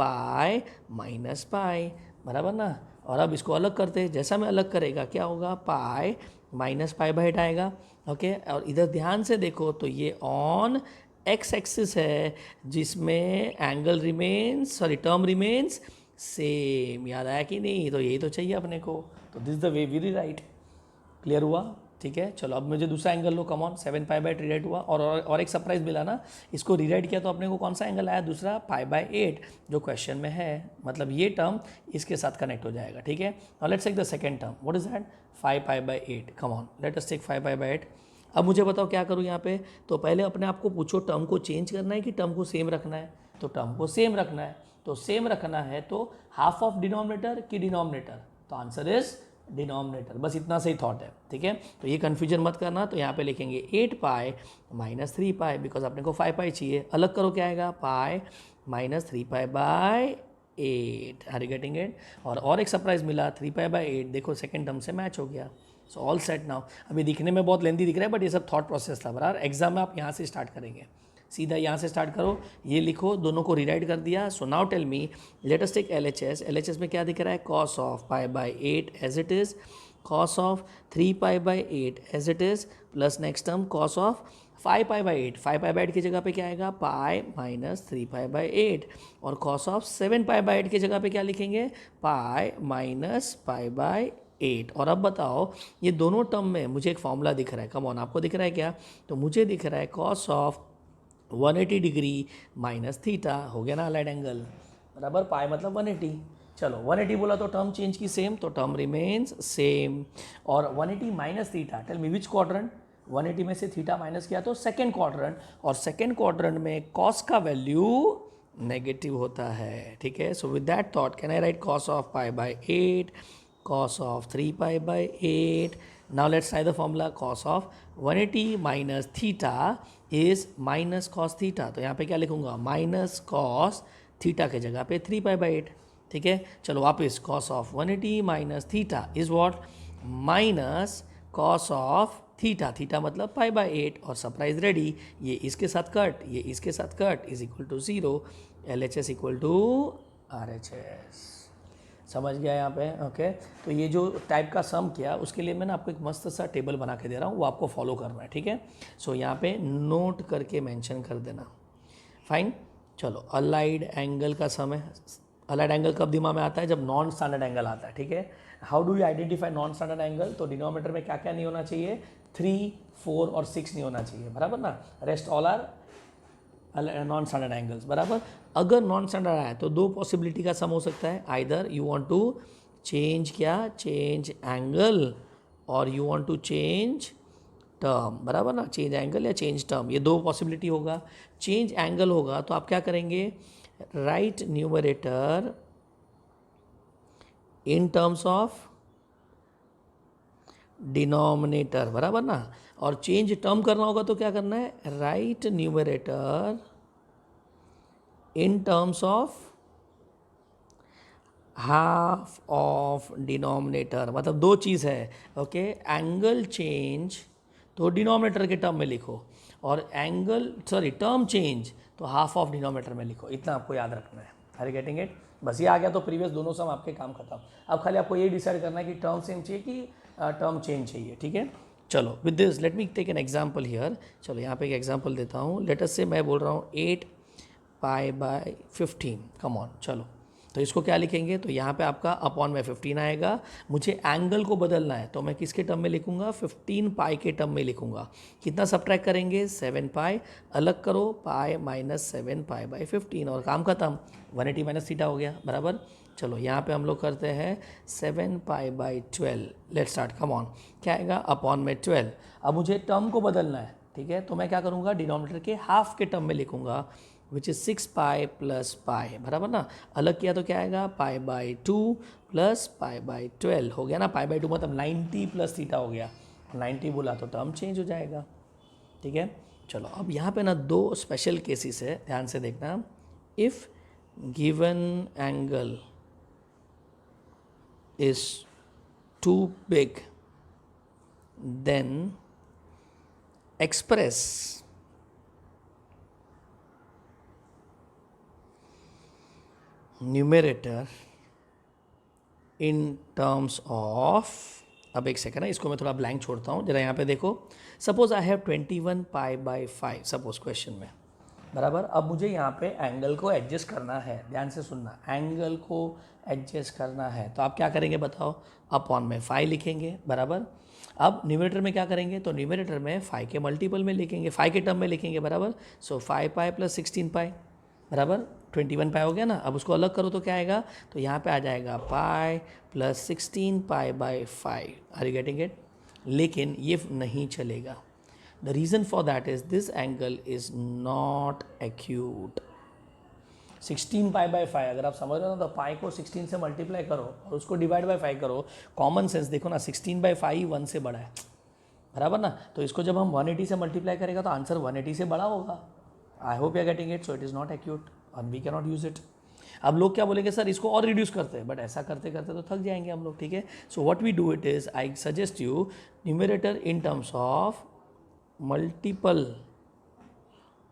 [SPEAKER 1] π बराबर ना। और अब इसको अलग करते हैं, जैसा मैं अलग करेगा क्या होगा, π माइनस पाई बाई 8 आएगा। ओके, और इधर ध्यान से देखो तो ये ऑन एक्स एक्सिस है जिसमें angle remains, sorry term remains same. याद आया कि नहीं? तो यही तो चाहिए अपने को। तो this the way we write. Clear हुआ? ठीक है, चलो अब मुझे दूसरा एंगल लो। Come on, 7 pi by 8 rewrite हुआ। और एक सरप्राइज मिला ना, इसको रिराइट किया तो अपने को कौन सा एंगल आया? दूसरा पाई बाई 8 जो क्वेश्चन में है। मतलब ये टर्म इसके साथ कनेक्ट हो जाएगा। ठीक है, और let's take the second term. What is that? 5 pi by 8। Come on, let us take 5 pi by 8। अब मुझे बताओ क्या करूँ यहाँ पे? तो पहले अपने आप को पूछो, टर्म को चेंज करना है कि टर्म को सेम रखना है? तो टर्म को सेम रखना है। तो सेम रखना है तो हाफ ऑफ डिनोमिनेटर की डिनोमिनेटर? तो आंसर इज डिनोमिनेटर। बस इतना सही थॉट है। ठीक है, तो ये कन्फ्यूजन मत करना। तो यहाँ पे लिखेंगे 8 पाई माइनस 3 पाई, बिकॉज अपने को 5 पाई चाहिए। अलग करो, क्या आएगा? Pi minus 3 pi by 8। Are you getting it? और एक सरप्राइज मिला, 3 पाई बाय 8 देखो सेकेंड टर्म से मैच हो गया। So all set now. अभी दिखने में बहुत लेंदी दिख रहा है, बट ये सब थॉट प्रोसेस था बराबर। एग्जाम में आप यहाँ से स्टार्ट करेंगे, सीधा यहाँ से स्टार्ट करो, ये लिखो, दोनों को रिराइट कर दिया। So now tell me, let us take LHS। LHS में क्या दिख रहा है? Cos of pi by 8 as it is, cos of 3 pi by 8 as it is, plus next term cos of 5 pi by 8। 5 pi by 8 की जगह पे क्या आएगा? Pi minus 3 pi by 8। और कॉस ऑफ 7 पाई बाई 8 की जगह पे क्या लिखेंगे? Pi minus pi by 8। और अब बताओ, ये दोनों टर्म में मुझे एक फॉर्मूला दिख रहा है। कम ऑन, आपको दिख रहा है क्या? तो मुझे दिख रहा है cos of 180 degree minus theta. हो गया ना अलाइड एंगल बराबर। पाई मतलब 180। चलो 180 बोला तो टर्म चेंज की सेम, तो टर्म रिमेन्स सेम। और 180 minus theta, tell me which quadrant? 180 में से थीटा माइनस किया तो सेकेंड क्वाड्रेंट, और सेकेंड क्वाड्रेंट में कॉस का वैल्यू नेगेटिव होता है। ठीक है, so with that thought can I write cos of pi by 8 cos of 3 pi by 8. Now let's try the formula. Cos of 180 minus theta is minus cos theta. तो यहाँ पे क्या लिखूंगा? माइनस कॉस थीटा के जगह पे 3 pi by 8। ठीक है, चलो वापस, cos of 180 minus theta is what? Minus cos of theta. Theta मतलब पाई बाई 8। और सरप्राइज रेडी, ये इसके साथ कट, ये इसके साथ cut, is equal to 0। LHS equal to RHS। समझ गया यहाँ पे? ओके, तो ये जो टाइप का सम किया उसके लिए मैं ना आपको एक मस्त सा टेबल बना के दे रहा हूँ, वो आपको फॉलो करना है। ठीक है, सो यहाँ पे नोट करके मेंशन कर देना। फाइन, चलो अलाइड एंगल का सम है। अलाइड एंगल कब दिमाग में आता है? जब नॉन स्टैंडर्ड एंगल आता है। ठीक है, how do you identify non standard angle? तो डिनोमीटर में क्या क्या नहीं होना चाहिए? 3, 4 और 6 नहीं होना चाहिए, बराबर ना। Rest all are non standard angles, बराबर। अगर नॉन स्टैंडर्ड आया तो दो पॉसिबिलिटी का सम हो सकता है। Either you want to change, क्या? चेंज एंगल, और you want to change term, बराबर ना। चेंज एंगल या चेंज टर्म, ये दो पॉसिबिलिटी होगा। चेंज एंगल होगा तो आप क्या करेंगे? Right numerator in terms of denominator, बराबर ना। और चेंज टर्म करना होगा तो क्या करना है? Write numerator in terms of half of denominator. मतलब दो चीज़ है। ओके, एंगल चेंज तो डिनोमिनेटर के टर्म में लिखो, और एंगल सॉरी टर्म चेंज तो हाफ ऑफ डिनोमिनेटर में लिखो। इतना आपको याद रखना है। Are you getting it? बस ये आ गया तो प्रीवियस दोनों सम आपके काम खत्म। अब खाली आपको ये डिसाइड करना है कि टर्म सेम चाहिए कि टर्म चेंज चाहिए। ठीक है, चलो with this let me take an example here. चलो यहाँ पे एक एग्जाम्पल देता हूँ। लेट अस से मैं बोल रहा हूँ 8 पाई बाई 15। कम ऑन, चलो तो इसको क्या लिखेंगे? तो यहाँ पे आपका अपॉन में 15 आएगा। मुझे एंगल को बदलना है तो मैं किसके टर्म में लिखूंगा? 15 पाई के टर्म में लिखूंगा। कितना सब्ट्रैक्ट करेंगे? 7 पाई। अलग करो, पाई माइनस 7 पाई बाई 15, और काम खत्म। 180 माइनस थीटा हो गया, बराबर। चलो यहाँ पे हम लोग करते हैं 7 pi by 12। Let start, come on. क्या आएगा? अपॉन में 12। अब मुझे टर्म को बदलना है, ठीक है, तो मैं क्या करूँगा? डिनोमिनेटर के हाफ के टर्म में लिखूंगा, विच इज़ 6 पाई प्लस पाई, बराबर ना। अलग किया तो क्या आएगा? पाई बाई 2 प्लस पाई बाई 12। हो गया ना। पाई बाई 2 मतलब 90 प्लस थीटा हो गया। 90 बोला तो टर्म चेंज हो जाएगा। ठीक है, चलो अब यहाँ पे ना दो स्पेशल केसेस है, ध्यान से देखना। If given angle is too big then express numerator in terms of अब एक सेकंड है, इसको मैं थोड़ा ब्लैंक छोड़ता हूँ, जरा यहाँ पे देखो। Suppose I have 21 pi by 5 suppose question में, बराबर। अब मुझे यहाँ पे एंगल को एडजस्ट करना है, ध्यान से सुनना, एंगल को एडजस्ट करना है। तो आप क्या करेंगे बताओ, अपॉन में 5 लिखेंगे, बराबर। अब न्यूमरेटर में क्या करेंगे, तो न्यूमरेटर में 5 के मल्टीपल में लिखेंगे, 5 के टर्म में लिखेंगे, बराबर। सो 5 पाई प्लस 16 पाई, बराबर 21 पाई हो गया ना। अब उसको अलग करो तो क्या आएगा, तो यहाँ पे आ जाएगा pi plus 16 pi by 5। Are you getting it? लेकिन ये नहीं चलेगा। The reason for that is this angle is not acute. 16 pi by 5 अगर आप समझ रहे हो ना, तो पाई को 16 से मल्टीप्लाई करो और उसको डिवाइड बाई 5 करो। कॉमन सेंस देखो ना, 16 बाई 5 1 से बड़ा है, बराबर ना। तो इसको जब हम 180 से मल्टीप्लाई करेगा तो आंसर 180 से बड़ा होगा। I hope you are getting it. So it is not acute and we can not use it. अब लोग क्या बोलेंगे, सर इसको और रिड्यूस करते हैं, बट ऐसा करते करते तो थक जाएंगे हम लोग, ठीक है। So what we do it is, I suggest you numerator in terms of multiple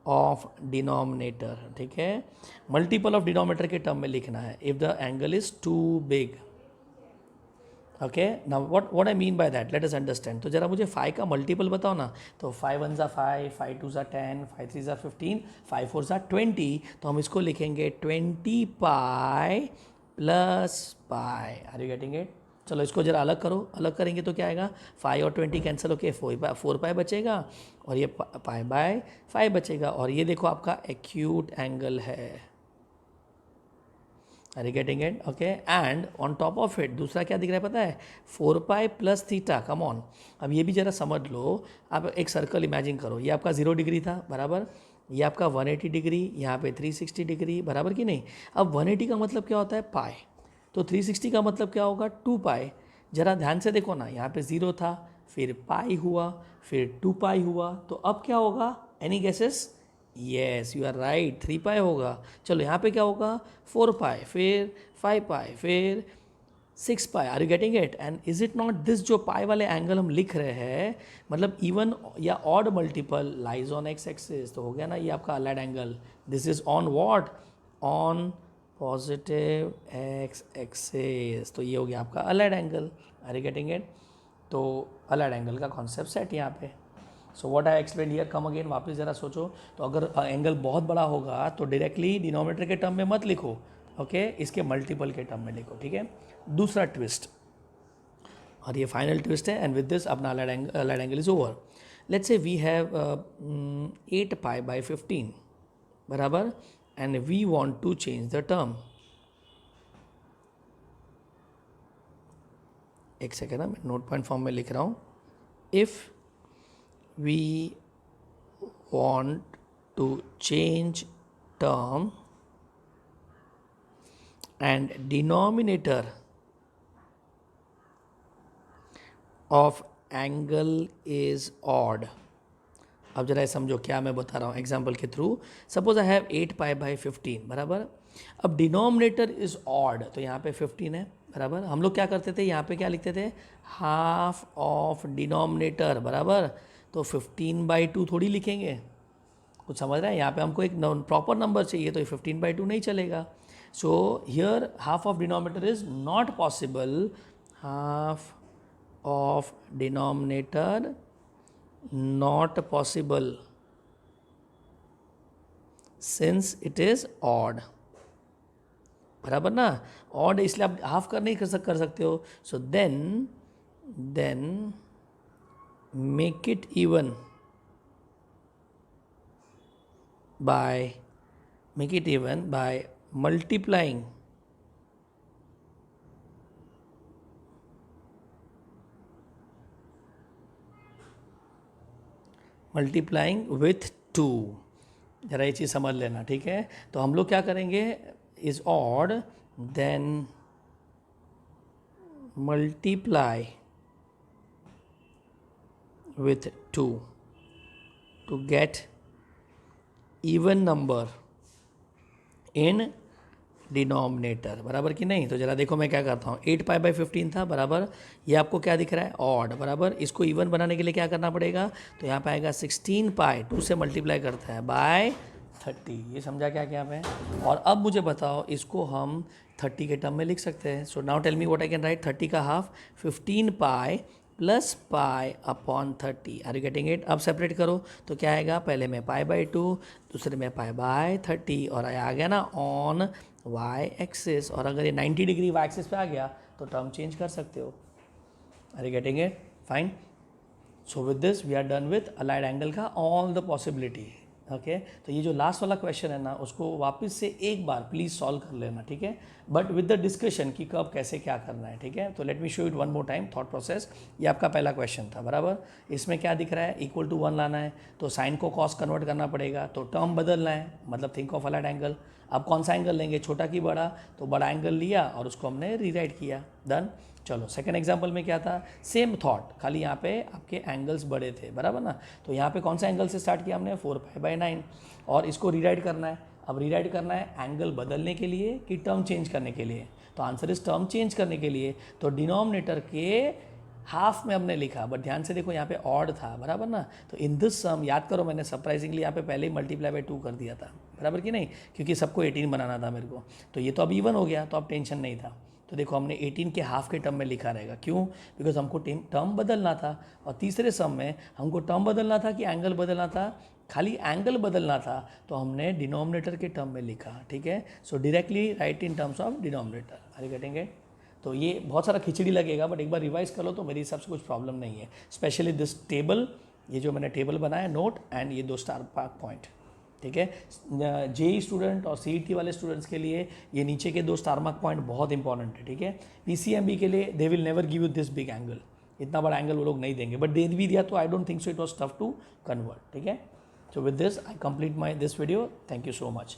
[SPEAKER 1] of denominator, ठीक है। मल्टीपल ऑफ डिनोमिनेटर के टर्म में लिखना है if the angle is too big. Okay, now what I mean by that, let us understand. तो जरा मुझे 5 का मल्टीपल बताओ ना। तो 5 1 5, 5 2 10, 5 3 15, 5 4 20। तो हम इसको लिखेंगे 20 pi plus pi. Are you getting it? चलो इसको जरा अलग करो, अलग करेंगे तो क्या आएगा, 5 और 20 कैंसिल होके 4 पाई बचेगा और ये पाई बाय 5 बचेगा। और ये देखो आपका एक्यूट एंगल है। Are you getting it? Okay, and on top of it दूसरा क्या दिख रहा है पता है, 4 pi plus theta. Come on, अब ये भी जरा समझ लो। आप एक सर्कल इमेजिन करो, ये आपका 0 डिग्री था, बराबर। ये आपका 180 डिग्री, यहाँ पे 360 डिग्री, बराबर कि नहीं। अब 180 का मतलब क्या होता है, पाई। तो 360 का मतलब क्या होगा, 2 पाई। जरा ध्यान से देखो ना, यहाँ पे 0 था, फिर पाई हुआ, फिर 2 पाई हुआ, तो अब क्या होगा, any guesses? Yes, you are right, 3 pi होगा। चलो यहाँ पे क्या होगा, 4 पाई, फिर 5 पाई, फिर 6 pi. Are you getting it? And is it not this जो पाई वाले एंगल हम लिख रहे हैं, मतलब इवन या odd multiple lies on x axis. तो हो गया ना ये आपका allied angle. This is on what, on positive x axis. तो ये हो गया आपका allied angle. Are you getting it? तो अलाइड एंगल का कॉन्सेप्ट सेट यहाँ पे। So what I explain here, come again, वापस ज़रा सोचो। तो अगर एंगल बहुत बड़ा होगा तो डायरेक्टली डिनोमिनेटर के टर्म में मत लिखो, ओके, इसके मल्टीपल के टर्म में लिखो, ठीक है। दूसरा ट्विस्ट, और ये फाइनल ट्विस्ट है, एंड विद दिस अपना allied angle is over. Let's say we have 8 pi by 15, बराबर, and we want to change the term. एक सेकेंड, मैं नोट पॉइंट फॉर्म में लिख रहा हूँ। If we want to change term and denominator of angle is odd। अब जरा समझो क्या मैं बता रहा हूँ एग्जाम्पल के through. Suppose I have 8 pi by 15, बराबर। अब डिनोमिनेटर इज ऑड, तो यहाँ पे 15 है, बराबर। हम लोग क्या करते थे, यहाँ पे क्या लिखते थे, हाफ ऑफ डिनोमिनेटर, बराबर। तो 15/2 थोड़ी लिखेंगे, कुछ समझ रहे हैं। यहाँ पे हमको एक प्रॉपर नंबर चाहिए, तो 15/2 नहीं चलेगा। So here half of denominator is not possible. Half of denominator not possible since it is odd, बराबर ना। ऑड इसलिए आप हाफ नहीं कर सकते हो। So then make it even by multiplying with 2। जरा ये चीज़ समझ लेना, ठीक है। तो हम लोग क्या करेंगे, is odd, then multiply with 2 to get even number in denominator, बराबर कि नहीं। तो जरा देखो मैं क्या करता हूँ, 8 पाई बाई 15 था, बराबर। ये आपको क्या दिख रहा है, ऑड, बराबर। इसको इवन बनाने के लिए क्या करना पड़ेगा, तो यहाँ पे आएगा 16 पाई, 2 से मल्टीप्लाई करता है बाय 30, ये समझा क्या क्या पे? और अब मुझे बताओ इसको हम 30 के टर्म में लिख सकते हैं. So now tell me what I can write. 30 का half 15 pi plus pi upon 30. Are you getting it? अब सेपरेट करो तो क्या आएगा, पहले में पाई बाई 2, दूसरे में पाई बाय 30, और आ गया ना ऑन वाई एक्सिस. और अगर ये 90 डिग्री वाई एक्सिस पे आ गया तो टर्म चेंज कर सकते हो. Are you getting it? Fine. So with this we are done with allied angle का ऑल द पॉसिबिलिटी. ओके, तो ये जो लास्ट वाला क्वेश्चन है ना उसको वापस से एक बार प्लीज़ सॉल्व कर लेना, ठीक है, बट विद द डिस्कशन कि कब कैसे क्या करना है. ठीक है, तो let me show it one more time thought process. ये आपका पहला क्वेश्चन था, बराबर. इसमें क्या दिख रहा है, इक्वल टू 1 लाना है, तो साइन को कॉस कन्वर्ट करना पड़ेगा, तो टर्म बदलना है, मतलब थिंक ऑफ अलाइड एंगल. अब कौन सा एंगल लेंगे, छोटा कि बड़ा, तो बड़ा एंगल लिया और उसको हमने रीराइट किया. डन. चलो सेकंड एग्जांपल में क्या था, सेम थॉट, खाली यहाँ पे आपके एंगल्स बड़े थे, बराबर ना. तो यहाँ पे कौन सा एंगल से स्टार्ट किया हमने, 4π/9, और इसको रीराइट करना है. अब रीराइट करना है एंगल बदलने के लिए कि टर्म चेंज करने के लिए, तो आंसर इस टर्म चेंज करने के लिए. तो डिनोमिनेटर के हाफ में हमने लिखा, बट ध्यान से देखो यहाँ पे ऑड था, बराबर ना. तो इन दिस सम याद करो, मैंने सरप्राइजिंगली यहाँ पे पहले ही मल्टीप्लाई बाय 2 कर दिया था, बराबर कि नहीं, क्योंकि सबको 18 बनाना था मेरे को. तो ये तो अब इवन हो गया, तो अब टेंशन नहीं था. तो देखो हमने 18 के हाफ के टर्म में लिखा रहेगा, क्यों, बिकॉज हमको टर्म बदलना था. और तीसरे सम में हमको टर्म बदलना था कि एंगल बदलना था, खाली एंगल बदलना था, तो हमने डिनोमिनेटर के टर्म में लिखा. ठीक है, so directly write in terms of denominator. Are you getting it? तो ये बहुत सारा खिचड़ी लगेगा, बट एक बार रिवाइज कर लो तो मेरे हिसाब से कुछ प्रॉब्लम नहीं है. स्पेशली दिस टेबल, ये जो मैंने टेबल बनाया नोट, एंड ये 2 स्टार मार्क पॉइंट. ठीक है, जेई स्टूडेंट और सीईटी वाले स्टूडेंट्स के लिए ये नीचे के 2 स्टार मार्क पॉइंट बहुत इंपॉर्टेंट है. ठीक है, पीसीएमबी के लिए they will never give you this big angle, इतना बड़ा एंगल वो लोग नहीं देंगे, बट दे भी दिया तो I don't think so it was tough to convert. ठीक है, so with this I complete my this video. Thank you so much.